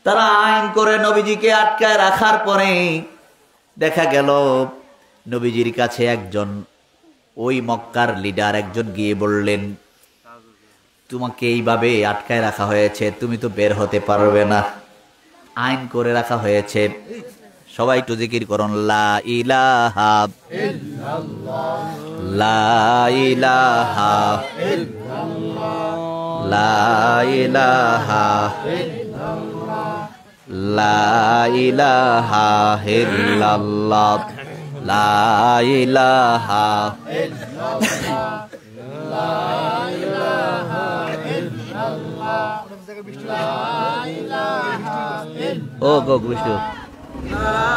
তারা আইন করে নবীজিকে আটকায় রাখার পরে দেখা গেল নবীজির কাছে একজন ওই মক্কার লিডার একজন গিয়ে বললেন, তোমাকে এইভাবে আটকায় রাখা হয়েছে, তুমি তো বের হতে পারবে না, আইন করে রাখা হয়েছে। সবাই একটু জিকির করুন, লা ইলাহা ইল্লাল্লাহ, লা ইলাহা ইল্লাল্লাহ, লা ইলাহা ইল্লাল্লাহ, লা ইলাহা ইল্লাল্লাহ, লা ইলাহা ইল্লাল্লাহ, লা ইলাহা ইল্লাল্লাহ, লা ইলাহা ইল্লাল্লাহ। ও গো গুশু, লা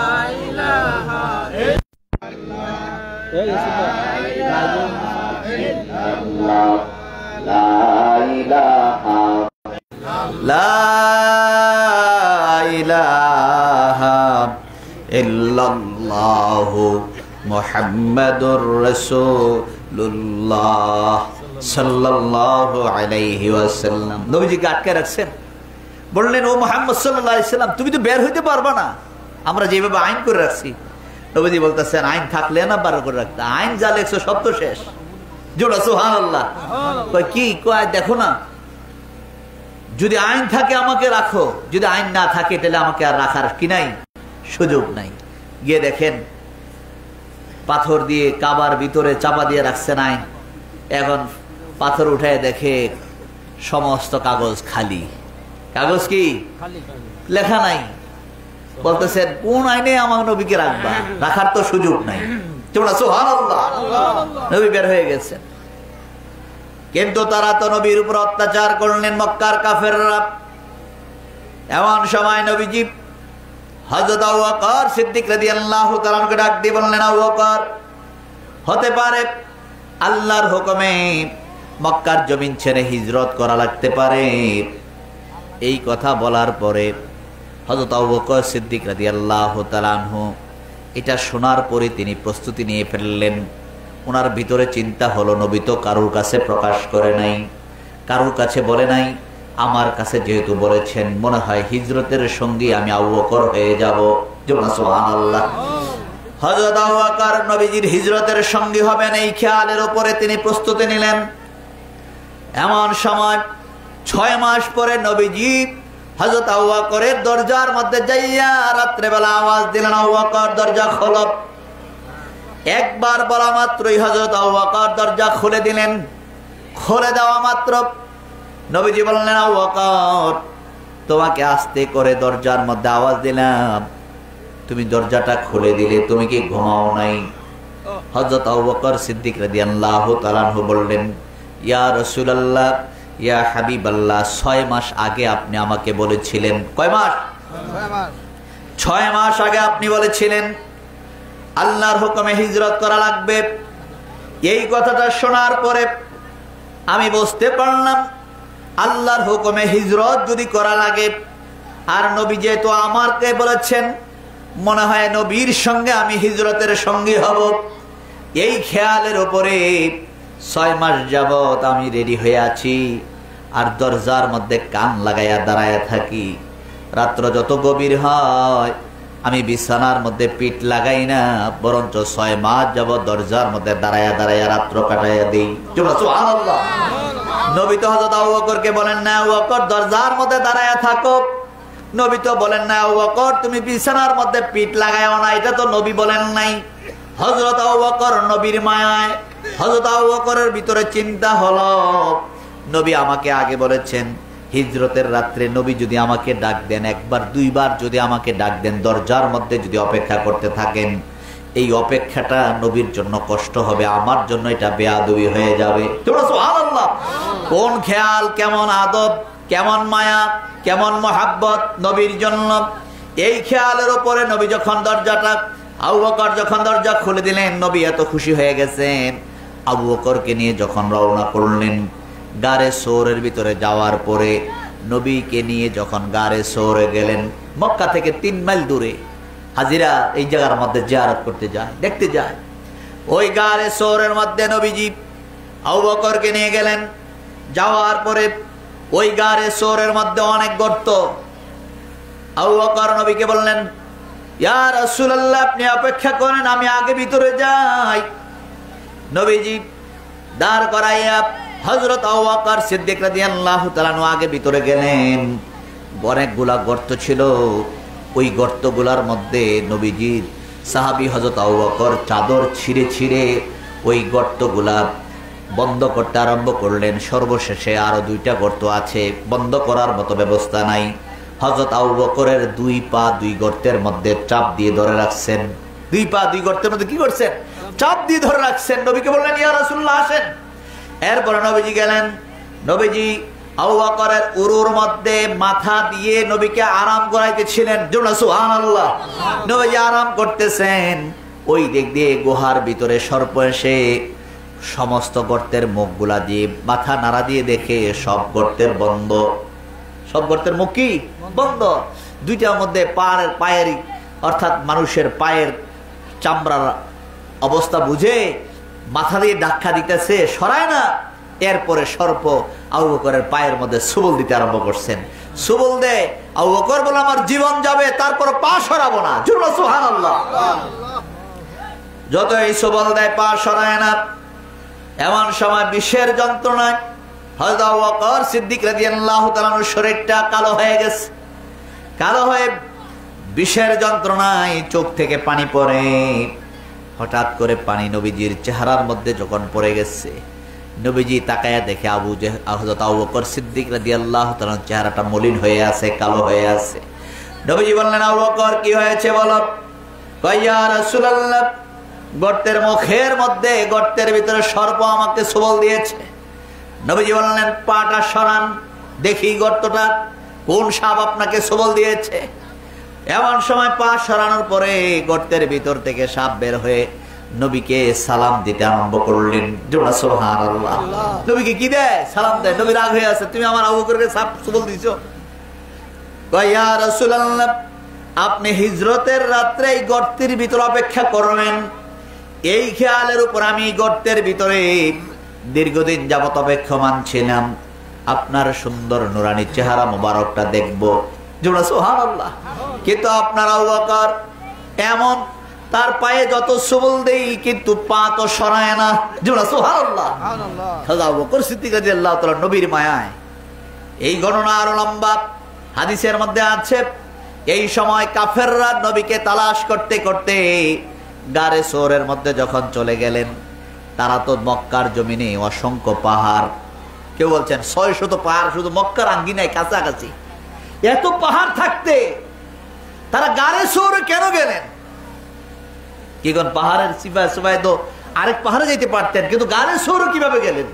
ইলাহা ইল্লাল্লাহ, লা ইলাহা ইল্লাল্লাহু মুহাম্মাদুর রাসূলুল্লাহ সাল্লাল্লাহু আলাইহি ওয়াসাল্লাম। নবীজিকে আটকে রাখছেন, বললেন ও মুহাম্মদ সাল্লাল্লাহু আলাইহি সাল্লাম, তুমি তো বের হইতে পারবা না, আমরা যেভাবে আইন করে রাখছি। নবীজি বলতেছেন, আইন থাকলে না বার করে রাখতে, আইন যা লেখছো সব তো শেষ। জোড়া সুবহানাল্লাহ। কয় কি? কয় দেখো না, যদি আইন থাকে আমাকে রাখো, যদি আইন না থাকে তাহলে আমাকে আর রাখার কি নাই, সুযোগ নাই। গিয়ে দেখেন পাথর দিয়ে কাবার ভিতরে চাপা দিয়ে রাখছেন আইন। এখন পাথর উঠায় দেখে সমস্ত কাগজ খালি। কাগজ কি? লেখা নাই। বলতেছেন কোন আইনে আমার নবীকে রাখবা, রাখার তো সুযোগ নাই। তোমরা সুবহানাল্লাহ। নবী বের হয়ে গেছেন, কিন্তু তারা তো নবীর উপর অত্যাচার করলেন মক্কার কাফেররা। এমন সময় নবীজি হযরত আবু বকর সিদ্দিক রাদিয়াল্লাহু তাআলাকে ডাক দিয়ে বললেন, আবু বকর, হতে পারে আল্লাহর হুকুমে মক্কার জমিন ছেড়ে হিজরত করা লাগতে পারে। এই কথা বলার পরে হযরত আবু বকর সিদ্দিক রাদিয়াল্লাহু তাআলা আনহু এটা শোনার পরে তিনি প্রস্তুতি নিয়ে ফেললেন। ওনার ভিতরে চিন্তা হলো, নবী তো কারোর কাছে প্রকাশ করে নাই, কারোর কাছে বলে নাই, আমার কাছে যেহেতু বলেছেন মনে হয় হিজরতের সঙ্গী আমি আবু বকর হয়ে যাব। সুবহানাল্লাহ। হযরত আবু বকর নবীজির হিজরতের সঙ্গী হবেন এই খেয়ালের উপরে তিনি প্রস্তুতি নিলেন। এমন সময় 6 মাস পরে নবীজি হযরত আবু বকরের দরজার মধ্যে যাইয়া রাত্রেবেলা আওয়াজ দিলেন, আবু বকর দরজা খোলো। একবার বলা মাত্রই হযরত আবু বকর দরজা খুলে দিলেন। খুলে দেওয়া মাত্র নবীজি বললেন, আবু বকর, তোমাকে আস্তে করে দরজার মধ্যে আওয়াজ দিলাম, তুমি দরজাটা খুলে দিলে, তুমি কি ঘুমাও নাই? হযরত আবু বকর সিদ্দিক রাদিয়াল্লাহু তাআলা আনহু বললেন, ইয়া রাসূলুল্লাহ, ইয়া হাবিবাল্লাহ, 6 মাস আগে আপনি আমাকে বলেছিলেন। কয় মাস? 6 মাস আগে আপনি বলেছিলেন আল্লাহর হুকুমে হিজরত করা লাগবে। এই কথাটা শোনার পরে আমি বুঝতে পারলাম আল্লাহর হুকুমে হিজরত যদি করা লাগে, আর নবী যেহেতু আমাকে বলেছেন, মনে হয় নবীর সঙ্গে আমি হিজরতের সঙ্গী হব। এই খেয়ালের উপরে 6 মাস যাবত আমি রেডি হয়ে আছি, আর দরজার মধ্যে কান লাগাইয়া দাঁড়ায় থাকি। রাত্র যত গভীর হয় আমি বিছানার মধ্যে পিঠ লাগাই না, বরঞ্চ 6 মাস যাবত দরজার মধ্যে দাঁড়াইয়া দাঁড়াইয়া রাত্র কাটাইয়া দিই। সুবহানাল্লাহ। নবী তো হযরত আবু বকরকে বলেন না, আবু বকর দরজার মধ্যে দাঁড়াইয়া থাকো। নবী তো বলেন না, আবু বকর তুমি বিছানার মধ্যে পিঠ লাগাইও না, এটা তো নবী বলেন নাই। হযরত আবু বকর নবীর মায়ায়, হযরত আবু বকরের ভিতরে চিন্তা হলো, নবী আমাকে আগে বলেছেন হিজরতের রাত্রে নবী যদি আমাকে ডাক দেন, একবার দুইবার যদি আমাকে ডাক দেন, দরজার মধ্যে যদি অপেক্ষা করতে থাকেন, এই অপেক্ষাটা নবীর জন্য কষ্ট হবে, আমার জন্য এটা বেয়াদবি হয়ে যাবে। সুবহানাল্লাহ। কোন খেয়াল, কেমন আদব, কেমন মায়া, কেমন মহাব্বত নবীর জন্য। এই খেয়ালের উপরে নবী যখন দরজাটা, আবু বকর যখন দরজা খুলে দিলেন, নবী এত খুশি হয়ে গেছেন। আবু বকরকে নিয়ে যখন রওনা করলেন গারে সৌরের ভিতরে যাওয়ার পরে, নবীকে নিয়ে যখন গারে সৌরে গেলেন, মক্কা থেকে 3 মাইল দূরে হাজিরা এই জায়গার মধ্যে জিয়ারত করতে যায়, দেখতে যায়। ওই গারে সৌরের মধ্যে নবীজি আবু বকরকে নিয়ে গেলেন। যাওয়ার পরে ওই গারে সৌরের মধ্যে অনেক গর্ত। আবু বকর নবীকে বললেন, ইয়া রাসূলুল্লাহ, আপনি অপেক্ষা করেন, আমি আগে ভিতরে যাই। নবীজি দাঁড় করাইয়া হযরত আবু বকর সিদ্দিক রাদিয়াল্লাহু তাআলা আগে ভিতরে গেলেন। অনেকগুলা গর্ত ছিল। ওই গর্তগুলার মধ্যে নবীজির সাহাবী হযরত আবু বকর চাদর ছিঁড়ে ছিঁড়ে ওই গর্তগুলা বন্ধ করতে আরম্ভ করলেন। সর্বশেষে আরো 2টা গর্ত আছে, বন্ধ করার মতো ব্যবস্থা নাই। হযরত আবু বকরের 2 পা 2 গর্তের মধ্যে চাপ দিয়ে ধরে রাখছেন। 2 পা 2 গর্তের মধ্যে কি করছেন? চাপ দিয়ে ধরে রাখছেন। নবীকে বললেন, ইয়া রাসূলুল্লাহ আসেন। এরপরে নবীজি গেলেন। নবীজি আবু বকরের উরুর মধ্যে মাথা দিয়ে নবীকে আরাম করাইতেছিলেন। সুবহানাল্লাহ। নবীজি আরাম করতেছেন। ওই দিক দিয়ে গুহার ভিতরে সর্প এসে সমস্ত গর্তের মুখগুলা দিয়ে মাথা নাড়া দিয়ে দেখে সব গর্তের বন্ধ। সব গর্তের মুখ কি বন্ধ। 2টার মধ্যে পায়ের অর্থাৎ মানুষের পায়ের চামড়ার অবস্থা বুঝে মাথা দিয়ে ধাক্কা দিতেছে, সরায় না। এরপরে সর্প আবু বকরের পায়ের মধ্যে সুবল দিতে আরম্ভ করছেন। সুবল দে আবু বকর বলে, আমার জীবন যাবে, তারপর পা সরাবো না। সুবহানাল্লাহ। যত এই সুবল দেয়, পা সরায় না। এমন সময় বিষের যন্ত্রণায় হযরত আবু বকর সিদ্দিক রাদিয়াল্লাহু তাআলার শরীরটা কালো হয়ে গেছে। কালো হয়ে বিষের যন্ত্রণায় চোখ থেকে পানি পড়ে। হঠাৎ করে পানি নবীজির চেহারার মধ্যে যখন পড়ে গেছে, নবীজি তাকায়া দেখে হযরত আবু বকর সিদ্দিক রাদিয়াল্লাহু তাআলার চেহারাটা মলিন হয়ে আছে, কালো হয়ে আছে। নবীজি বললেন, আবু বকর কি হয়েছে বলো? ইয়া রাসূলুল্লাহ, গর্তের মুখের মধ্যে, গর্তের ভিতরে সর্প আমাকে সবল দিয়েছে। নবীজি বললেন, পাটা সরান দেখি গর্তটা, কোন সাপ আপনাকে সবল দিয়েছে। এমন সময় পা সরানোর পরে গর্তের ভিতর থেকে সাপ বের হয়ে নবীকে সালাম দিতে আরম্ভ করলেন। সুবহানাল্লাহ। নবীকে কি দেয়? সালাম দেয়। নবী রাগ হয়ে আছে, তুমি আমার আবু বকরকে সাপ সবল দিছো। ইয়া রাসূলুল্লাহ, আপনি হিজরতের রাত্রে এই গর্তের ভিতর অপেক্ষা করবেন, এই খেয়ালের উপর আমি গর্তের ভিতরে দীর্ঘদিন যাবত অপেক্ষমান ছিলাম, আপনার সুন্দর নুরানি চেহারা মুবারকটা দেখবো। সুবহানাল্লাহ। কিন্তু আপনার আবু বকর এমন, তার পায়ে যত সবল দেই কিন্তু পা তো সরায় না। সুবহানাল্লাহ। আবু বকর সিদ্দিক রাদিয়াল্লাহু তাআলা নবীর মায়ায়। এই গণনা আরো লম্বা, হাদিসের মধ্যে আছে, এই সময় কাফেররা নবীকে তালাশ করতে করতে গারে সৌরের মধ্যে যখন চলে গেলেন, তারা তো মক্কার জমিনে অসংখ্য পাহাড়, কেউ বলছেন 600 পাহাড় শুধু মক্কার আঙ্গিনায় কাছাকাছি। এত পাহাড় থাকতে তারা গারে সৌরে কেন গেলেন? কি কোন পাহাড়ের সিপাই তো আরেক পাহাড়ে যেতে পারতেন, কিন্তু গারে সৌরে কিভাবে গেলেন?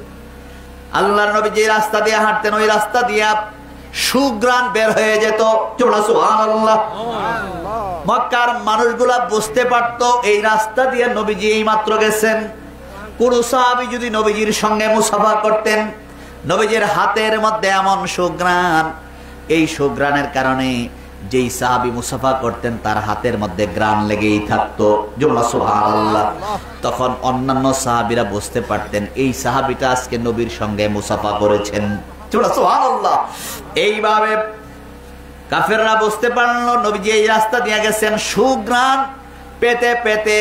আল্লাহর নবী যে রাস্তা দিয়ে হাঁটতেন, ওই রাস্তা দিয়ে সুগ্রাণ বের হয়ে যেত। সুবহানাল্লাহ। মক্কার মানুষগুলা বুঝতে পারত এই রাস্তা দিয়ে নবীজি এই মাত্র গেছেন। কোন সাহাবী যদি নবীজির সঙ্গে মুসাফা করতেন, নবীজির হাতের মধ্যে এমন সুগ্রাণ, এই সুগ্রাণের কারণে যেই সাহাবী মুসাফা করতেন তার হাতের মধ্যে গ্রাণ লেগেই থাকতো। সুবহানাল্লাহ। তখন অন্যান্য সাহাবীরা বুঝতে পারতেন এই সাহাবীটা আজকে নবীর সঙ্গে মুসাফা করেছেন। সুবহানাল্লাহ। এইভাবে কাফেররা বুঝতে পারলো নবীজি এই রাস্তা দিয়ে গেছেন। সুগ্রাণ পেতে পেতে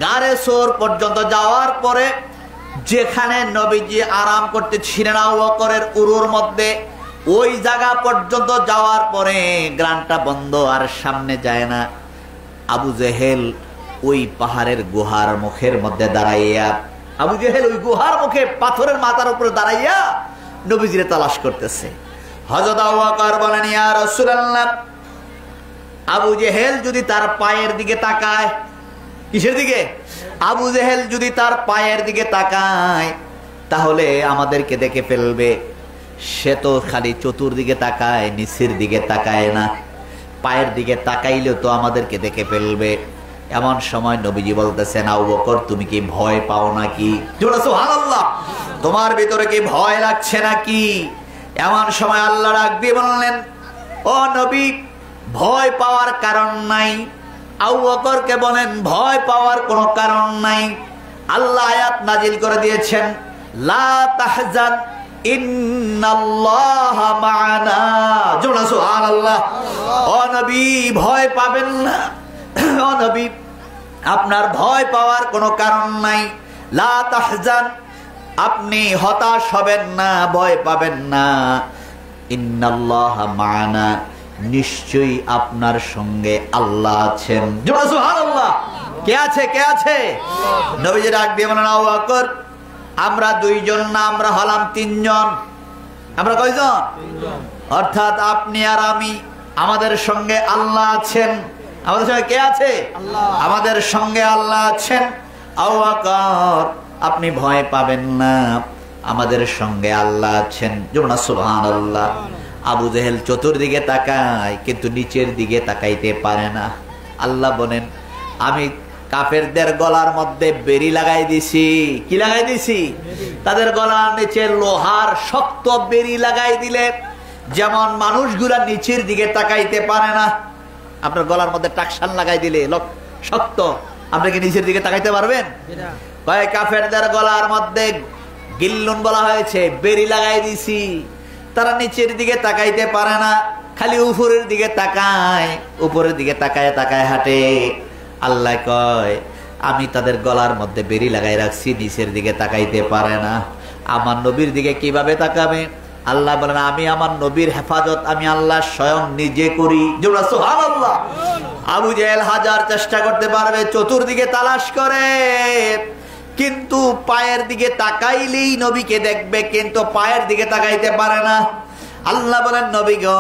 গারে সৌর পর্যন্ত যাওয়ার পরে যেখানে নবীজি আরাম করতেছিলেন আবু বকরের উরুর মধ্যে, ওই জায়গা পর্যন্ত যাওয়ার পরে গ্রানটা বন্ধ, আর সামনে যায় না। আবু জেহেল ওই পাহাড়ের গুহার মুখের মধ্যে দাঁড়াইয়া, আবু জেহেল ওই গুহার মুখে পাথরের মাথার উপরে দাঁড়াইয়া নবীজিরে তালাশ করতেছে। হযরত আবু বকর বলেন, ইয়া রাসূলুল্লাহ, আবু জেহেল যদি তার পায়ের দিকে তাকায়। কিসের দিকে? আবু জেহেল যদি তার পায়ের দিকে তাকায় তাহলে আমাদেরকে দেখে ফেলবে। সে তো খালি চতুর্দিকে তাকায়, নিচের দিকে তাকায় না। পায়ের দিকে তাকাইলেও তো আমাদেরকে দেখে ফেলবে। এমন সময় নবীজি বলতেছেন, আবু বকর তুমি কি ভয় পাও নাকি? সুবহানাল্লাহ, তোমার ভিতরে কি ভয় লাগছে নাকি? এমন সময় আল্লাহ ডাক দিয়ে বললেন, ও নবী, ভয় পাওয়ার কারণ নাই। আবু বকরকে বলেন, ভয় পাওয়ার কোনো কারণ নাই। আল্লাহ আয়াত নাজিল করে দিয়েছেন, লা তাহজান ইন্নাল্লাহা মা'ানা। সুবহানাল্লাহ। ও নবী, ভয় পাবেন না। ও নবী, আপনার ভয় পাওয়ার কোনো কারণ নাই। লা তাহজান, আপনি হতাশ হবেন না, ভয় পাবেন না। ইন্নাল্লাহা মা'ানা, নিশ্চয়ই আপনার সঙ্গে আল্লাহ আছেন। সুবহানাল্লাহ। কে আছে? কে আছে? নবীজি ডাক দিয়ে বলেন, আবু বকর, আমরা দুইজন না, আমরা হলাম তিনজন। আমরা কয়জন? অর্থাৎ আপনি আর আমি। আমাদের সঙ্গে আল্লাহ আছেন। আমাদের সঙ্গে কে আছে? আমাদের সঙ্গে আল্লাহ আছেন। আবু বকর, আপনি ভয় পাবেন না, আমাদের সঙ্গে আল্লাহ আছেন। সুবহানাল্লাহ। আবু জেহেল চতুর্দিকে তাকায় কিন্তু নিচের দিকে তাকাইতে পারে না। আল্লাহ বলেন, আমি কাফেরদের গলার মধ্যে বেরি লাগাই দিছি। কি লাগাই দিছি? তাদের গলার নিচে লোহার শক্ত বেরি লাগাই দিলে যেমন মানুষগুলা নিচের দিকে তাকাইতে পারে না, আপনার গলার মধ্যে টাকশান লাগাই দিলে শক্ত, আপনি কি নিচের দিকে তাকাইতে পারবেন? কাফেরদের গলার মধ্যে গিল্লুন বলা হয়েছে, বেরি লাগাই দিছি, তারা নিচের দিকে তাকাইতে পারে না, খালি উপরের দিকে তাকায়, উপরের দিকে তাকায় তাকায় হাঁটে। আল্লাহ কয়, আমি তাদের গলার মধ্যে বেরি লাগাই রাখছি, নিচের দিকে তাকাইতে পারে না। আমার নবীর দিকে কিভাবে তাকাবে? আল্লাহ বলেন, আমি আমার নবীর হেফাজত আমি আল্লাহ স্বয়ং নিজে করি। সুবহানাল্লাহ। আবু জেহেল হাজার চেষ্টা করতে পারবে, চতুর্দিকে তালাশ করে, কিন্তু পায়ের দিকে তাকাইলেই নবীকে দেখবে, কিন্তু পায়ের দিকে তাকাইতে পারে না। আল্লাহ বলেন, নবী গো,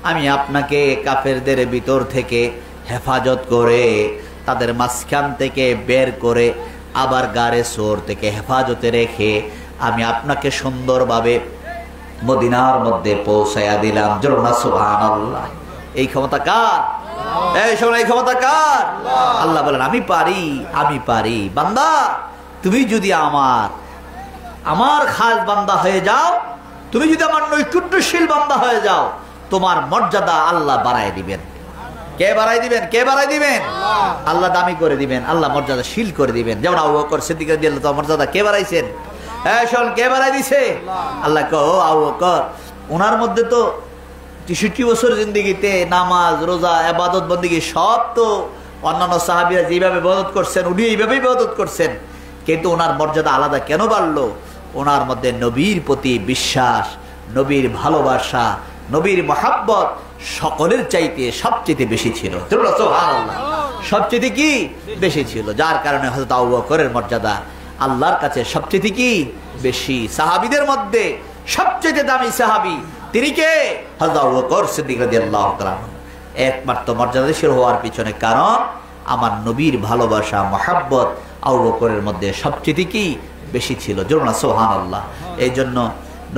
আমি আপনাকে কাফেরদের ভিতর থেকে হেফাজত করে, তাদের মাঝখান থেকে বের করে, আবার গারে সোর থেকে হেফাজতে রেখে আমি আপনাকে সুন্দরভাবে মদিনার মধ্যে পৌঁছায়া দিলাম। সুবহানাল্লাহ। এই ক্ষমতা কার? এই শোনো, এই ক্ষমতা কার? আল্লাহ বলেন, আমি পারি, আমি পারি। বান্দা, তুমি যদি আমার খাস বান্দা হয়ে যাও, তুমি যদি আমার নৈকট্যশীল বান্দা হয়ে যাও, তোমার মর্যাদা আল্লাহ বাড়ায় দিবেন। কে বাড়াই দিবেন? কে বাড়াই দিবেন? আল্লাহ দামি করে দিবেন, আল্লাহ মর্যাদাশীল করে দিবেন। যেমন আবু বকর সিদ্দিক রাদিয়াল্লাহু তাআলা মর্যাদা কে বাড়াইছেন? শোন, কে বাড়াই দিছে? আল্লাহ কো, আবু বকর, ওনার মধ্যে তো ৬৩ বছর জিন্দেগিতে নামাজ, রোজা, ইবাদত, বন্দেগী সব তো অন্যান্য সাহাবীরা যেভাবে ইবাদত করছেন উনি এইভাবেই ইবাদত করছেন, কিন্তু ওনার মর্যাদা আলাদা কেন বাড়লো? ওনার মধ্যে নবীর প্রতি বিশ্বাস, নবীর ভালোবাসা, নবীর মহাব্বত সকলের চাইতে সবচেয়ে বেশি ছিল। সুবহানাল্লাহ। সবচেয়ে কি বেশি ছিল, যার কারণে হযরত আবু বকরের মর্যাদা আল্লাহর কাছে সবচেয়ে কি বেশি। সাহাবীদের মধ্যে সবচেয়ে দামি সাহাবী তিনি কে? হযরত আবু বকর সিদ্দিক রাদিয়াল্লাহু তাআলা। একমাত্র মর্যাদাশীল হওয়ার পিছনে কারণ আমার নবীর ভালোবাসা, মহাব্বত আবু বকরের মধ্যে সবচেয়ে কি বেশি ছিল। সুবহানাল্লাহ। এই জন্য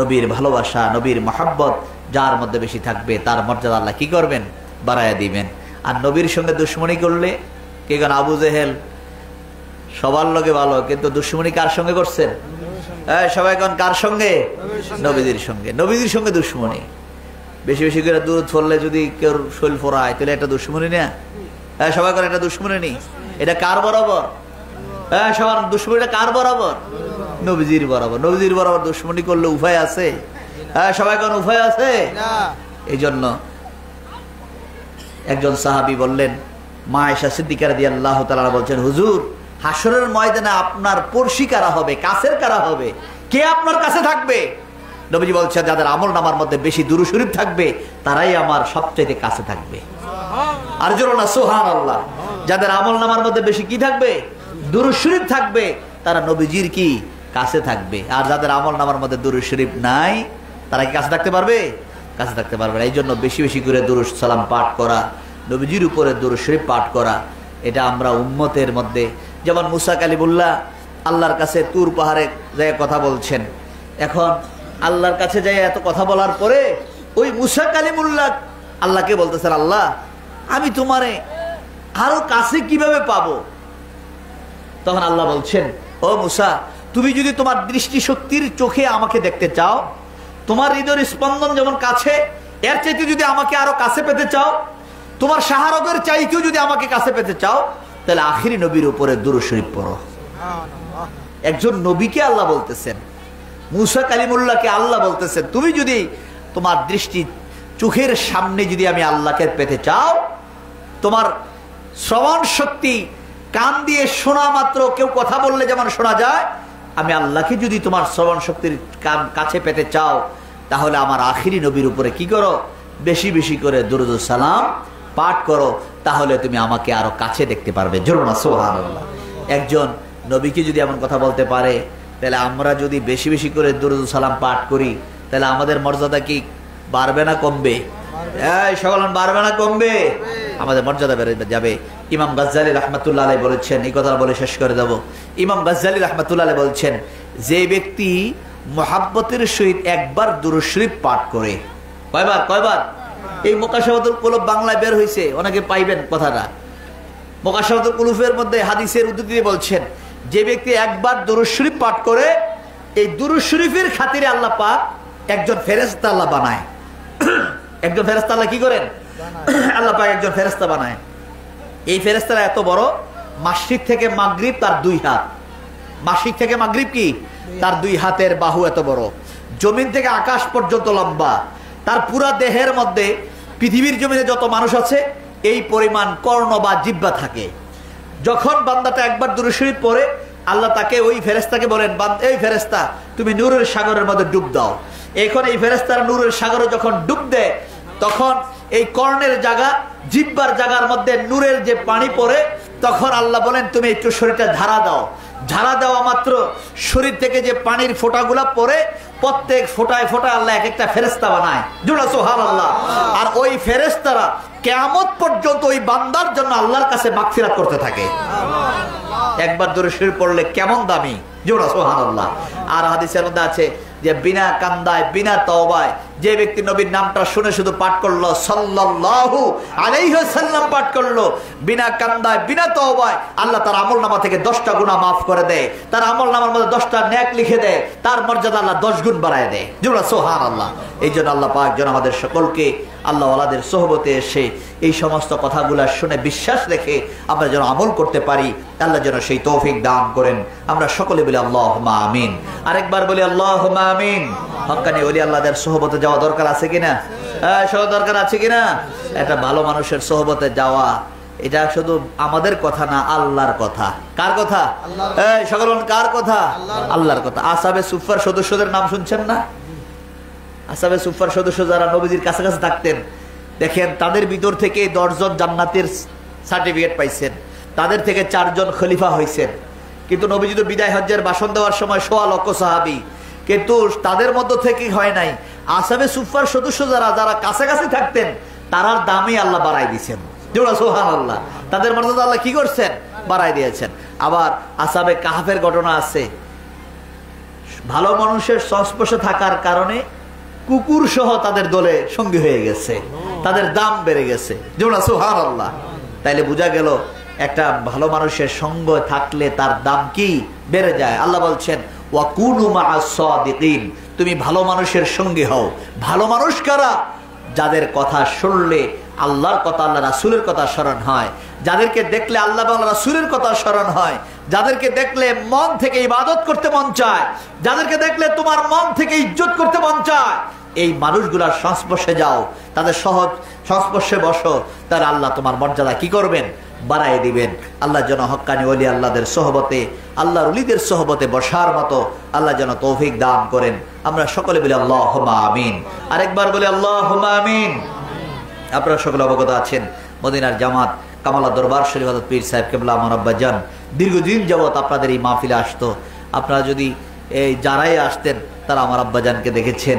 নবীর ভালোবাসা, নবীর মহাব্বত যার মধ্যে বেশি থাকবে তার মর্যাদা আল্লাহ কি করবেন? বাড়ায়া দিবেন। আর নবীর সঙ্গে দুশ্মনী করলে, কে কেন? আবু জেহেল সবার লগে ভালো, কিন্তু দুশ্মনী কার সঙ্গে করছেন? সবাই কোন কার সঙ্গে? নবীদের সঙ্গে। নবীদের সঙ্গে দুশ্মনী। বেশি বেশি করে দূর চললে যদি কেউ শৈল ফোরায় তাহলে এটা দুশ্মনী না? সবাই কোন এটা দুশ্মনী নেই। এটা কার বরাবর? সবার দুশ্মনীটা কার বরাবর? নবীজির বরাবর। নবীজির বরাবর দুশ্মনী করলে উপায় আছে? সবাই কোন উপায় আছে? এই জন্য একজন সাহাবী বললেন, মা আয়েশা সিদ্দিকা রাদিয়াল্লাহু তাআলা বলছেন, হুজুর, হাসরের ময়দানে আপনার পড়শি কারা হবে? কাছের কারা হবে? কে আপনার কাছে থাকবে? নবীজি বলছেন, যাদের আমল নামার মধ্যে বেশি দুরূদ শরীফ থাকবে তারাই আমার সবচেয়ে কাছে থাকবে। আর জোরে না সুবহানাল্লাহ। যাদের আমল নামার মধ্যে বেশি কি থাকবে? দুরূদ শরীফ থাকবে, তারা নবীজির কি কাছে থাকবে। আর যাদের আমল নামার মধ্যে দুরূদ শরীফ নাই তারা কি কাছে থাকতে পারবে? কাছে থাকতে পারবে না। এই জন্য বেশি বেশি করে দুরূদ সালাম পাঠ করা, নবীজির উপরে দুরূদ শরীফ পাঠ করা, এটা আমরা উম্মতের মধ্যে, যেমন মুসা কালিমুল্লাহ আল্লাহর কাছে তুর পাহাড়ে যায় কথা বলছেন। এখন আল্লাহর কাছে যাই এত কথা বলার পরে ওই মুসা কালিমুল্লাহ আল্লাহকে বলতেছেন, আল্লাহ আমি তোমারে আরো কাছে কিভাবে পাবো? তখন আল্লাহ বলছেন, ও মুসা, তুমি যদি তোমার দৃষ্টিশক্তির চোখে আমাকে দেখতে চাও, তোমার হৃদয়ের স্পন্দন যেমন কাছে, এর চাইতে যদি আমাকে আরো কাছে পেতে চাও, তোমার শাহরগের চাইতেও যদি আমাকে কাছে পেতে চাও, তাহলে আখিরি নবীর উপরে দুরূদ শরীফ পড়ো। একজন নবীকে আল্লাহ বলতেছেন, মুসা কালিমুল্লাহকে আল্লাহ বলতেছেন, তুমি যদি তোমার দৃষ্টি চোখের সামনে যদি আমি আল্লাহকে পেতে চাও, তোমার শ্রবণ শক্তি কান দিয়ে শোনা মাত্র কেউ কথা বললে যেমন শোনা যায়, আমি আল্লাহকে যদি তোমার শ্রবণ শক্তির কাছে পেতে চাও, তাহলে আমার আখিরি নবীর উপরে কি করো? বেশি বেশি করে দুরূদ সালাম পাঠ করো, তাহলে তুমি আমাকে আরো কাছে দেখতে পারবে। জোরে বলো সুবহানাল্লাহ। একজন নবীকে যদি এমন কথা বলতে পারে, তাহলে আমরা যদি বেশি বেশি করে দুরূদ সালাম পাঠ করি, তাহলে আমাদের মর্যাদা কি বাড়বে না কমবে? সকল বাড়বে না কমবে? আমাদের মর্যাদা বেড়ে যাবে। ইমাম গাজ্জালী রাহমাতুল্লাহ আলাইহি বলেছেন, এই কথা বলে শেষ করে দেব। ইমাম গাজ্জালী রাহমাতুল্লাহ আলাইহি বলছেন, যে ব্যক্তি মুহাব্বতের সহিত একবার দুরূদ শরীফ পাঠ করে, কয়বার? এই মুকাশাফাতুল কুলুব বাংলায় বের হয়েছে, অনেকে পাইবেন কথাটা। মুকাশাফাতুল কুলুবের মধ্যে হাদিসের উদ্ধৃতি দিয়ে বলছেন, যে ব্যক্তি একবার দুরূদ শরীফ পাঠ করে, এই দুরূদ শরীফের খাতিরে আল্লাহ পাক একজন ফেরেশতা আল্লাহ বানায়। একজন ফেরেশতা আল্লাহ কি করেন? আল্লাহ পাক একজন ফেরেশতা বানায়। এই ফেরেশতারা এত বড়, মাশরিক থেকে মাগরিব তার 2 হাত। মাশরিক থেকে মাগরিব কি? তার 2 হাতের বাহু এত বড়। জমিন থেকে আকাশ পর্যন্ত লম্বা। তার পুরা দেহের মধ্যে পৃথিবীর জমিনে যত মানুষ আছে এই পরিমাণ কর্ণ বা জিহ্বা থাকে। যখন বান্দাটা একবার দুরূদ শরীফ পড়ে, আল্লাহ তাকে, ওই ফেরেশতাকে বলেন, এই ফেরেশতা তুমি নূরের সাগরের মধ্যে ডুব দাও। এখন এই ফেরেশতারা নূরের সাগরে যখন ডুব দেয়, তখন এই কর্ণের জায়গা, জিহ্বার জায়গার মধ্যে নূরের যে পানি পড়ে, তখন আল্লাহ বলেন তুমি একটু শরীরটা ঝাড়া দাও। ঝাড়া দেওয়া মাত্র শরীর থেকে যে পানির ফোঁটাগুলা পড়ে, প্রত্যেক ফোঁটায় ফোঁটায় আল্লাহ এক একটা ফেরেশতা বানায়। জোরে সুবহানাল্লাহ। আর ওই ফেরেশতারা কিয়ামত পর্যন্ত ওই বান্দার জন্য আল্লাহর কাছে মাগফিরাত করতে থাকে। একবার দুরূদ শরীফ পড়লে কেমন দামি! জোরে সুবহানাল্লাহ। আর হাদিসের মধ্যে আছে যে বিনা কান্দায়, বিনা তওবায় যে ব্যক্তি নবীর নামটা শুনে শুধু পাঠ করলো, সাল্লাল্লাহু আলাইহি ওয়াসাল্লাম পাঠ করলো, বিনা কান্দায়, বিনা তওবায়, আল্লাহ তার আমলনামা থেকে 10টা গুনাহ মাফ করে দেয়। তার আমলনামার মধ্যে 10টা নেক লিখে দেয়। তার মর্যাদা আল্লাহ 10 গুণ বাড়ায় দেয়। জোরে সুবহানাল্লাহ। এই জন্য আল্লাহ পাক যেন আমাদের সকলকে আল্লাহ ওয়ালাদের সোহবতে এসে এই সমস্ত কথাগুলো শুনে বিশ্বাস রেখে আমরা যেন আমল করতে পারি, আল্লাহ যেন সেই তৌফিক দান করেন। আমরা সকলে বলি আল্লাহুম্মা আমিন। আরেকবার বলি আল্লাহুম্মা আমিন। হক্কানি ওলি আল্লাহদের সোহবতে যাওয়া দরকার আছে কিনা? দরকার আছে কিনা? একটা ভালো মানুষের সোহবতে যাওয়া, এটা শুধু আমাদের কথা না, আল্লাহর কথা। কার কথা? সকল কার কথা? আল্লাহর কথা। আসহাবে সুফার সদস্যদের নাম শুনছেন না? আসহাবে সুফার সদস্য যারা নবীজির কাছাকাছি থাকতেন, দেখেন তাদের ভিতর থেকে 10 জন জান্নাতের সার্টিফিকেট পাইছেন, তাদের থেকে 4 জন খলিফা হয়েছেন। কিন্তু নবীজি তো বিদায় হজ্জের ভাষণ দেওয়ার সময় 1.25 লক্ষ সাহাবী, কিন্তু তাদের মধ্য থেকে হয় নাই। আসহাবে সুফার সদস্য যারা কাছাকাছি থাকতেন, তারার দামই আল্লাহ বাড়াই দিয়েছেন। জোরে সুবহানাল্লাহ। তাদের মর্যাদা আল্লাহ কি করছেন? বাড়াই দিয়েছেন। আবার আসহাবে কাহফের ঘটনা আছে, ভালো মানুষের সংস্পর্শে থাকার কারণে কুকুর সহ তাদের দলে সঙ্গী হয়ে গেছে, তাদের দাম বেড়ে গেছে। জোরে সুবহানাল্লাহ। তাইলে বোঝা গেল একটা ভালো মানুষের সঙ্গ থাকলে তার দাম কি বেড়ে যায়। আল্লাহ বলছেন ওয়াকুনু মা'আস সাদিকিন, তুমি ভালো মানুষের সঙ্গী হও। ভালো মানুষ কারা? যাদের কথা শুনলে আল্লাহর কথা, আল্লাহ রাসূলের কথা স্মরণ হয়, যাদেরকে দেখলে আল্লাহ এবং রাসূলের কথা স্মরণ হয়, যাদেরকে দেখলে মন থেকে ইবাদত করতে মন চায়, যাদেরকে দেখলে তোমার মন থেকে ইজ্জত করতে মন চায়, এই মানুষগুলার সংস্পর্শে যাও, তাদের সহজ সংস্পর্শে বসো, তার আল্লাহ তোমার মর্যাদা কি করবেন? বাড়াই দিবেন। আল্লাহ যেন হক্কানি ওলি আল্লাহদের সোহবতে, আল্লাহর ওলিদের সোহবতে বসার মতো আল্লাহ যেন তৌফিক দান করেন। আমরা সকলে বলি আল্লাহুম্মা আমিন। আরেকবার বলি আল্লাহুম্মা আমিন। আপনারা সকলে অবগত আছেন, মদিনার জামাত কামালা দরবার শরীফ হযরত পীর সাহেব কেবলা আমার আব্বাজান দীর্ঘদিন যাবত আপনাদের এই মাহফিলে আসতো। আপনারা যদি এই যারাই আসতেন, তারা আমার আব্বাজানকে দেখেছেন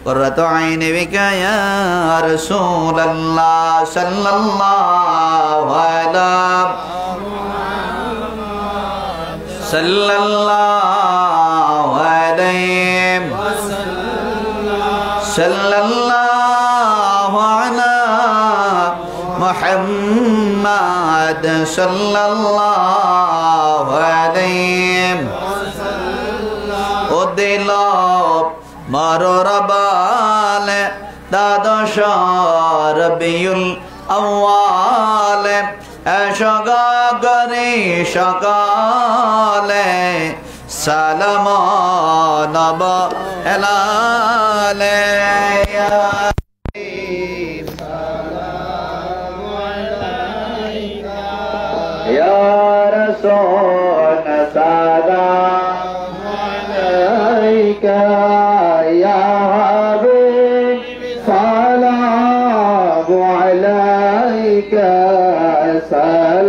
قرة عين بك يا رسول الله صلى الله عليه صلى الله على محمد صلى الله عليه ودل مرور بال দ্বাদশ রবিউল আউয়াল এসগাগরে সকালে সালাম নব এলালে ইয়া রাসূল সালাম আলাইকা ইয়া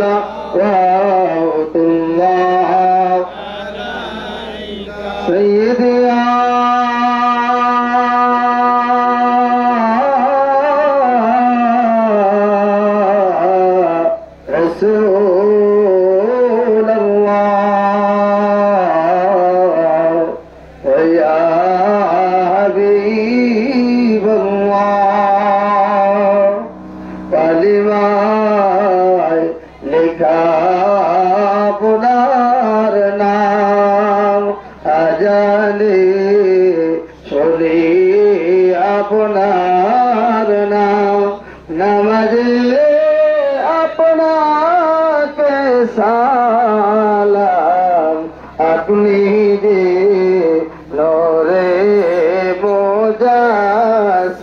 صلوات الله سيدي يا رسول الله ويا حبيب الله কালিমায় লেখা আপনার নাম আজানে শুনি আপনার নাম নামাজে আপনাকে সালাম আপনি যে নূরে মুজাসসাম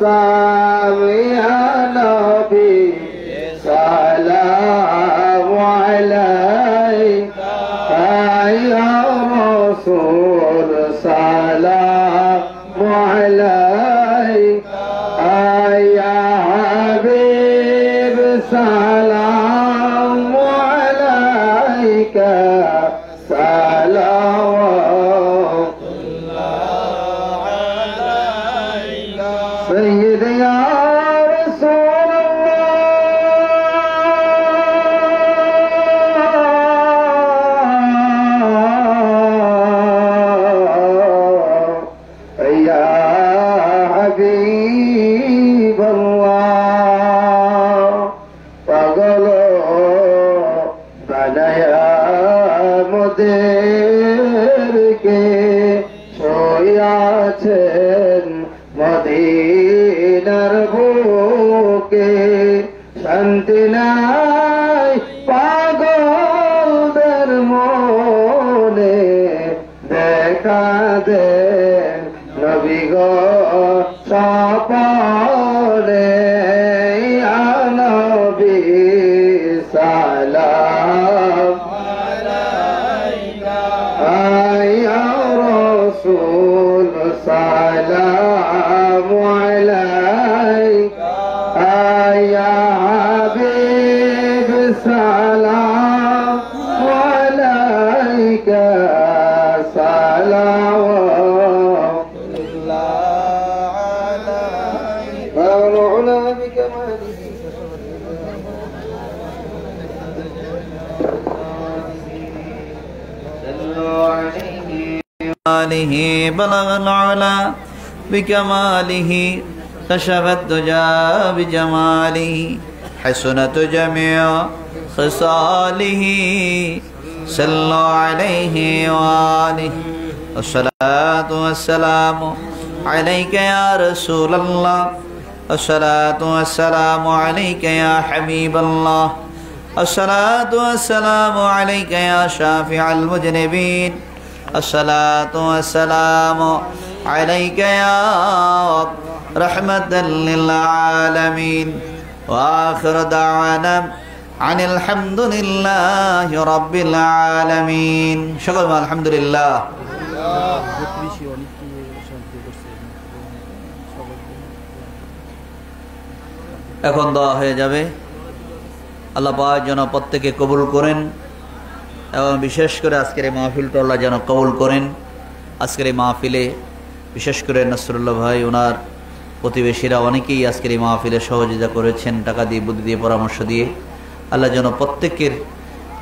ইয়া নবী সালাম আলাইকা ইয়া রাসূল সালাম আলাইকা ইয়া হাবিব সালাম আলাইকা সালাওয়াতুল্লাহ আলাইকা সাইয়্যিদি ইয়া মোদেরকে শোয়াছেন মদিনার বুকে শান্তি নাই পাগলদের মনে দেখা দেন নবী গো সপনে ইয়া নবী সালাম يا رسول سلام عليك يا حبيب سلام عليك صلوات الله عليك ونعنا بكماله آله بلغ العلا بكماله كشف الدجى بجماله حسنت جميع خصاله صلوا عليه وآله الصلاة والسلام عليك يا رسول الله الصلاة والسلام عليك يا حبيب الله الصلاة والسلام عليك يا شافع المذنبين الصلاة والسلام عليك يا رحمة للعالمين وآخر دعوانا عن الحمد لله رب العالمين شكرا الحمد لله এখন দোয়া হয়ে যাবে আল্লাহ পাক যেন প্রত্যেকে কবুল করেন এবং বিশেষ করে আজকের এই মাহফিলটা আল্লাহ যেন কবুল করেন। আজকের এই মাহফিলে বিশেষ করে নসরুল্লাহ ভাই ওনার প্রতিবেশীরা অনেকেই আজকের এই মাহফিলে সহযোগিতা করেছেন, টাকা দিয়ে, বুদ্ধি দিয়ে, পরামর্শ দিয়ে। আল্লাহ যেন প্রত্যেকের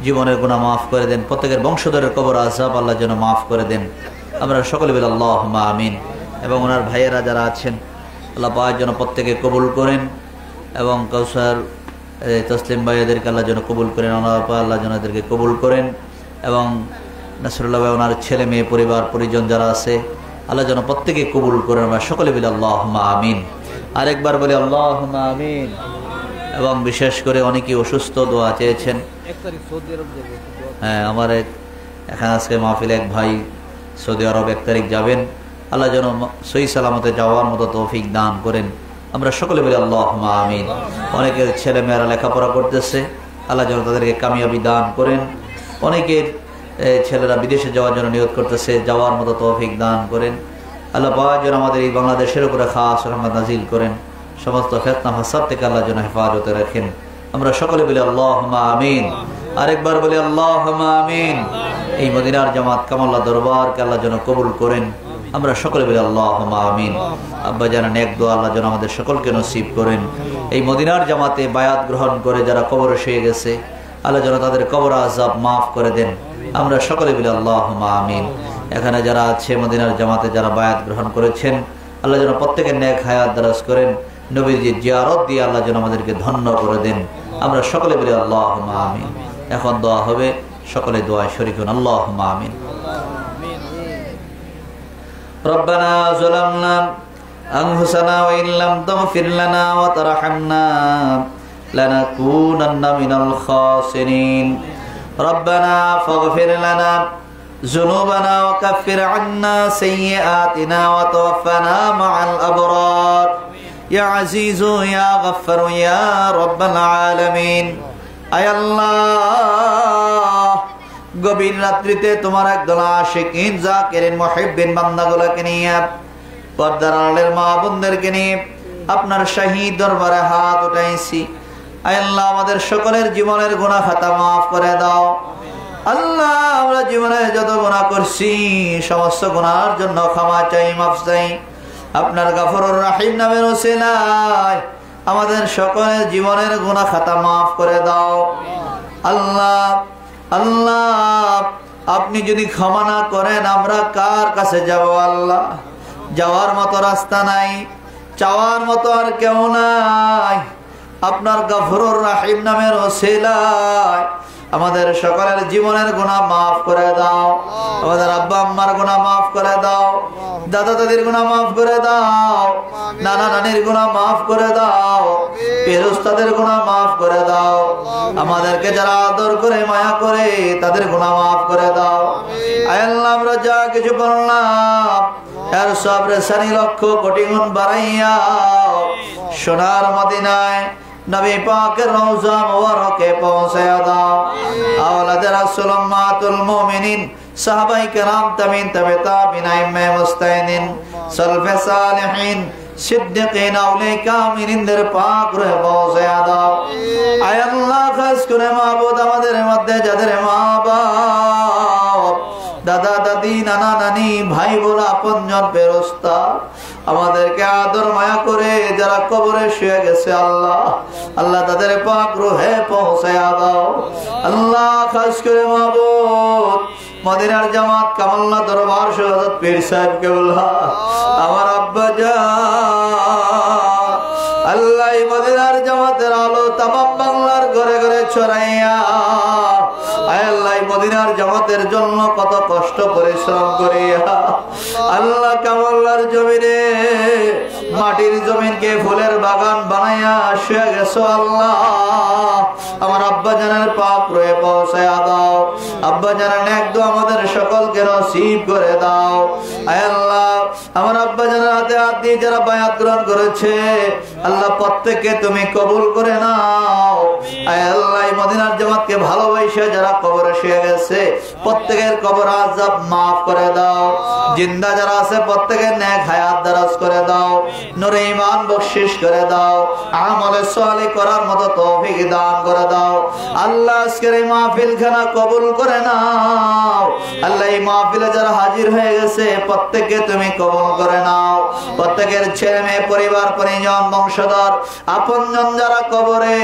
জীবনের গুনাহ মাফ করে দেন, প্রত্যেকের বংশধরের কবর আযাব আল্লাহ যেন মাফ করে দেন। আমরা সকলে বলি আল্লাহুম্মা আমিন। এবং ওনার ভাইয়েরা যারা আছেন আল্লাহ পাক যেন প্রত্যেকে কবুল করেন, এবং কাউসার তসলিম ভাইয়াদেরকে আল্লাহ যেন কবুল করেন, আল্লাহ যেন এদেরকে কবুল করেন, এবং নাসরুল্লাহ ভাই ওনার ছেলে মেয়ে পরিবার পরিজন যারা আছে আল্লাহ যেন প্রত্যেকে কবুল করেন। আমরা সকলে বলি আল্লাহুম্মা আমিন। আরেকবার বলি আল্লাহুম্মা আমিন। এবং বিশেষ করে অনেকেই অসুস্থ, দোয়া চেয়েছেন। হ্যাঁ, আমার এখানে আজকে মাহফিলে এক ভাই সৌদি আরব 1 তারিখ যাবেন, আল্লাহ যেন সহি সালামতে যাওয়ার মতো তৌফিক দান করেন। আমরা সকলে বলি আল্লাহুম্মা আমিন। অনেকের ছেলে মেয়েরা লেখাপড়া করতেছে, আল্লাহ যেন তাদেরকে কামিয়াবি দান করেন। অনেকের ছেলেরা বিদেশে যাওয়ার জন্য নিয়ত করতেছে, যাওয়ার মতো তৌফিক দান করেন। আল্লাহ পাক যেন আমাদের এই বাংলাদেশের উপরে খাস রহমত নাজিল করেন, সমস্ত ফিতনা ফাসাদ থেকে আল্লাহ যেন হেফাজতে রাখেন। আমরা সকলে বলি আল্লাহুম্মা আমিন। আরেকবার বলি আল্লাহুম্মা আমিন। এই মদিনার জামাত কামাল্লাহ দরবারকে আল্লাহ যেন কবুল করেন। আমরা সকলে বলি আল্লাহুম্মা আমিন। আব্বা জানা নেক দোয়া আল্লাহ যেন আমাদের সকলকে নসিব করেন। এই মদিনার জামাতে বায়াত গ্রহণ করে যারা কবরে শুয়ে গেছে আল্লাহ যেন তাদের কবর আযাব মাফ করে দেন। আমরা সকলে বলি আল্লাহুম্মা আমিন। এখানে যারা আছে মদিনার জামাতে যারা বায়াত গ্রহণ করেছেন আল্লাহ যেন প্রত্যেকের নেক হায়াত দারাজ করেন, নবীজির জিয়ারত দিয়ে আল্লাহ যেন আমাদেরকে ধন্য করে দেন। আমরা সকলে বলি আল্লাহুম্মা আমিন। এখন দোয়া হবে, সকলে দোয়ায় শরীক হন। আল্লাহুম্মা আমিন। রব্বানা যালামনা আনফুসানা ওয়া ইল্লাম তাগফির লানা ওয়া তারহামনা লানাকুনান্না মিনাল খাসিরিন। রব্বানা ফাগফির লানা যুনুবানা ওয়া কাফির আন্না সাইয়্যাতিনা ওয়া তাওফানা মা'আল আবরার ইয়া আজিজু ইয়া গফফার ইয়া রাব্বাল আলামিন। আয় আল্লাহ, গভীর রাত্রিতে তোমার একদল আশিকিন জাকিরিন মুহিব্বিন বান্দাগুলোকে নিয়ে, পর্দার আড়ালের মা বোনদেরকে নিয়ে আপনার শাহী দরবারে হাত উঠাইছি। আয় আল্লাহ, আমাদের সকলের জীবনের গুনাহ খাতা মাফ করে দাও। আল্লাহ, আমরা জীবনে যত গুনাহ করছি সমস্ত গুনাহের জন্য ক্ষমা চাই, মাফ চাই। আপনার গফুরুর রহিম নামের ওসিলায় আমাদের সকলের জীবনের গুনাহ খাতা মাফ করে দাও। আল্লাহ আল্লাহ, আপনি যদি ক্ষমা না করেন আমরা কার কাছে যাব? আল্লাহ, যাওয়ার মতো রাস্তা নাই, চাওয়ার মতো আর কেউ নাই। আপনার গফুরুর রহিম নামের ওসিলায় আমাদের সকলের জীবনের গুনাহ মাফ করে দাও। আমাদের আব্বা আম্মার গুনাহ মাফ করে দাও, দাদা দাদির গুনাহ মাফ করে দাও, নানা নানির গুনাহ মাফ করে দাও, পীর উস্তাদের গুনাহ মাফ করে দাও। আমাদেরকে যারা আদর করে মায়া করে তাদের গুনাহ মাফ করে দাও। আয় আল্লাহ, আমরা যা কিছু বললাম এর সব রেসানি লক্ষ কোটি গুণ বাড়াইয়া সোনার মদিনায় নবী পাকের রওজা মুবারকে পৌঁছায়া দাও। আওলাদে রাসূল উম্মাতুল মুমিনিন সাহাবায়ে কেরাম তাবিঈন তাবিঈন আইম্মে মুস্তাহিদিন সালফে সালিহিন সিদ্দিকিন আউলিয়া কামিলিনদের পাক রূহে পৌঁছায়া দাও। আয় আল্লাহ, খাস করে মাবুদ আমাদের মধ্যে যাদের মা বাপ, দাদা দাদি, নানা নানি, ভাই বোন, আপনজন, ফেরেশতা আমাদেরকে আদর মায়া করে যারা কবরে শুয়ে গেছে আল্লাহ, আল্লাহ তাদের পাক রূহে পৌঁছায়া দাও। আল্লাহ, খাস করে মাবুদ মদিনার জামাত কামাল্লাহ দরবার শহীদ পীর সাহেব কেবলা আমার আব্বা জান, আল্লাহ মদিনার জামাতের আলো তামাম বাংলার ঘরে ঘরে ছড়াইয়া, আয় আল্লাহ মদিনার জামাতের জন্য কত কষ্ট পরিশ্রম করিয়া আল্লাহ কামাল্লার জমিনে মাটির জমিনকে ফুলের বাগান বানাইয়া শুয়ে গেছো আল্লাহ, আমার আব্বা জানের পাক রয়ে পৌঁছায়া দাও। আব্বা জানের নেক দোয়া আমাদের সকলকে নসিব করে দাও। আয় আল্লাহ, আমার আব্বা জানের হাতে হাত দিয়ে যারা বায়াত গ্রহণ করেছে আল্লাহ প্রত্যেককে তুমি কবুল করে নাও। আয় আল্লাহ এই মদিনার জামাতকে ভালোবাসে যারা কবরে শুয়ে গেছে প্রত্যেকের কবর আযাব মাফ করে দাও। জিন্দা যারা আছে প্রত্যেকের নেক হায়াত দারাজ করে দাও, নূরে ঈমান বখশিশ করে দাও, আমলে সালেহ করার মতো তৌফিক দান করে দাও। আল্লাহ আজকের এই মাহফিল খানা কবুল করে নাও। আল্লাহ এই মাহফিলে যারা হাজির হয়ে গেছে প্রত্যেককে তুমি কবুল করে নাও। প্রত্যেকের ছেলে মেয়ে পরিবার পরিজন বংশধর আপনজন যারা কবরে,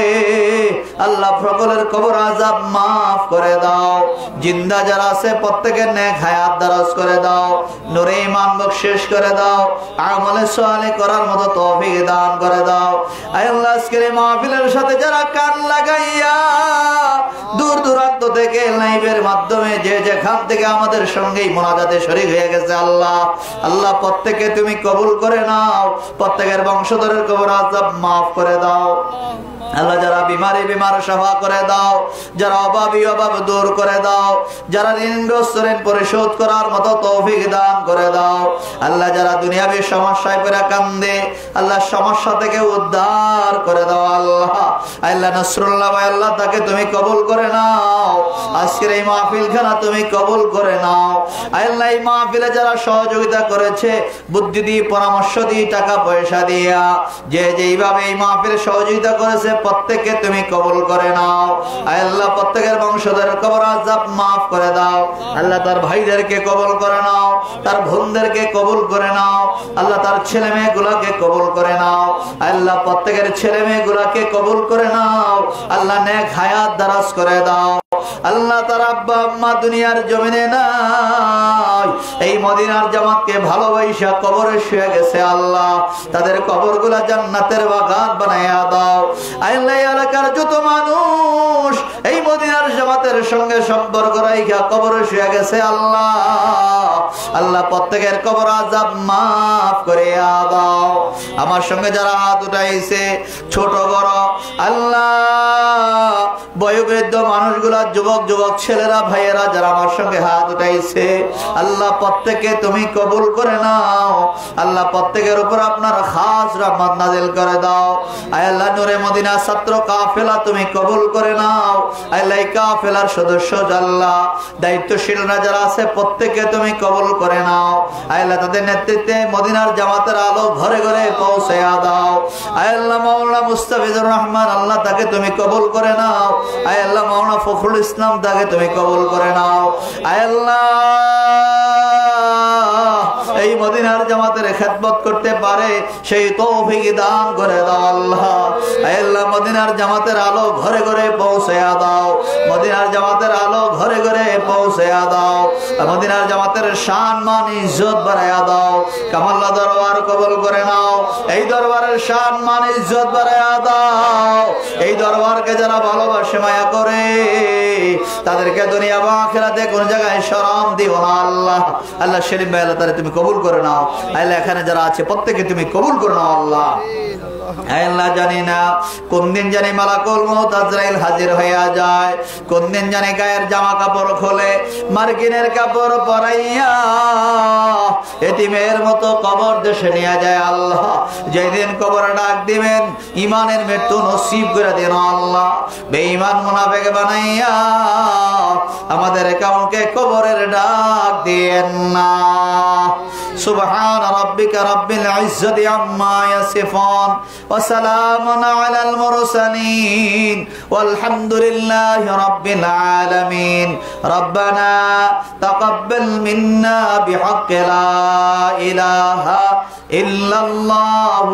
আল্লাহ সকলের কবর আযাব মাফ করে দাও। জিন্দা যারা আছে প্রত্যেকের নেক হায়াত দারাজ করে দাও, নূরে ঈমান বখশিশ করে দাও, আমলে সালেহ করার মতো তৌফিক দান করে দাও। আয় আল্লাহ আজকের এই মাহফিলের সাথে যারা কান লাগাইয়া দূর দূরান্ত থেকে লাইভের মাধ্যমে যে যেখান থেকে আমাদের সঙ্গেই মোনাজাতে শরীক হয়ে গেছে আল্লাহ, আল্লাহ প্রত্যেককে তুমি কবুল করে নাও। প্রত্যেকের বংশধরের কবর আযাব মাফ করে দাও। আল্লাহ যারা বিমারি বিমার সাফা করে দাও, যারা অভাবী অভাব দূর করে দাও, যারা ঋণগ্রস্ত ঋণ পরিশোধ করার মতো তৌফিক দান করে দাও। আল্লাহ যারা দুনিয়াবী সমস্যায় পড়ে কান্দে আল্লাহ সমস্যা থেকে উদ্ধার করে দাও। আল্লাহ আল্লাহ নসরুল্লাহ ভাই আল্লাহ তাকে তুমি কবুল করে নাও। আজকের এই মাহফিল খানা তুমি কবুল করে নাও। আল্লাহ এই মাহফিলে যারা সহযোগিতা করেছে বুদ্ধি দিয়ে পরামর্শ দিয়ে টাকা পয়সা দিয়া যে যেইভাবে এই মাহফিলে সহযোগিতা করেছে প্রত্যেককে তুমি কবুল করে নাও। আল্লাহ প্রত্যেকের বংশধরের কবর আযাব মাফ করে দাও। আল্লাহ তার ভাইদেরকে কবুল করে নাও, তার বোনদেরকে কবুল করে নাও। আল্লাহ তার ছেলে মেয়েগুলোকে কবুল করে নাও। আল্লাহ প্রত্যেকের ছেলে মেয়েগুলোকে কবুল করে নাও। আল্লাহ নেক হায়াত দারাজ করে দাও। আল্লাহ তার আব্বা আম্মা দুনিয়ার জমিনে নাই, এই মদিনার জামাতকে ভালোবাসা কবরে শুয়ে গেছে আল্লাহ তাদের কবরগুলা জান্নাতের বাগান বানায়া দাও। আল্লাহ এলাকার যত মানুষ এই মদিনার জামাতের সঙ্গে সম্পর্ক রাখা কবরে শুয়ে গেছে আল্লাহ, আল্লাহ প্রত্যেকের কবর আযাব মাফ করে দাও। আমার সঙ্গে যারা হাত উঠাইছে ছোট বড় আল্লাহ বয়োবৃদ্ধ মানুষগুলা যুবক যুবক ছেলেরা ভাইয়েরা যারা আমার সঙ্গে হাত উঠাইছে আল্লাহ প্রত্যেককে তুমি কবুল করে নাও। আল্লাহ প্রত্যেকের উপর আপনার খাস রহমত নাজিল করে দাও। আয় আল্লাহ নূরে মদিনা ছাত্র কাফেলা তুমি কবুল করে নাও। আল্লাহ এই কাফেলার সদস্য আল্লাহ দায়িত্বশীলরা যারা আছে প্রত্যেককে তুমি কবুল করে নাও। আয় আল্লাহ তাদের নেতৃত্বে মদিনার জামাতের আলো ঘরে ঘরে পৌঁছে দাও। আয় আল্লাহ মাওলানা মুস্তাফিজুর রহমান আল্লাহ তাকে তুমি কবুল করে নাও। আয় আল্লাহ মাওলানা ফখরুল ইসলাম তাকে তুমি কবুল করে নাও। আয় আল্লাহ এই মদিনার জামাতের খেদমত করতে পারে সেই তৌফিক দান করে দাও আল্লাহ। আয় আল্লাহ মদিনার জামাতের আলো ঘরে ঘরে পৌঁছে দাও। মদিনার জামাতের আলো ঘরে ঘরে পৌঁছে দাও। মদিনার জামাতের শান মান ইজ্জত বাড়ায়া দাও। কামাল্লা দরবার কবুল করে নাও। এই দরবারের শান মান ইজ্জত বাড়ায়া দাও। এই দরবারকে যারা ভালোবাসে মায়া করে তাদেরকে দুনিয়া বা আখিরাতে কোন জায়গায় শরম দিও না আল্লাহ। আল্লাহ শরীফ ভাই আল্লাহ তারে তুমি কবুল করে নাও। আল্লাহ এখানে যারা আছে প্রত্যেককে তুমি কবুল করে নাও আল্লাহ। আল্লাহ জানি না কোন দিন জানি মালাকুল মউত আজরাইল হাজির হইয়া যায়, কোন দিন জানি গায়ের জামা কাপড় খোলে মার্কিনের কাপড় পরাইয়া এতিমের মতো কবর দেশে নিয়ে যায় আল্লাহ। যেদিন কবর ডাক দিবেন ইমানের মৃত্যু নসিব করে দেন আল্লাহ। বেঈমান মুনাফিক বানাইয়া আমাদের কাউকে কবরের ডাক দিয়েন না। সুবহান রাব্বিকা রাব্বিল ইজ্জাতি আম্মা ইয়াসিফুন ওয়া সালামুন আলাল মুরসালিন ওয়ালহামদুলিল্লাহি রাব্বিল আলামিন। রব্বানা তাকাব্বাল মিন্না বিহাক্কি লা ইলাহা ইল্লাল্লাহ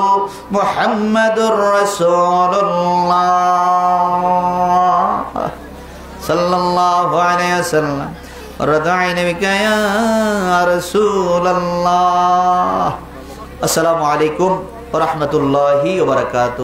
মুহাম্মাদুর রাসূলুল্লাহ সাল্লাল্লাহু আলাইহি ওয়াসাল্লাম। রদাইনি বিকা ইয়া রাসূলুল্লাহ। আসসালামু আলাইকুম ওয়া রাহমাতুল্লাহি ওয়া বারাকাতুহু।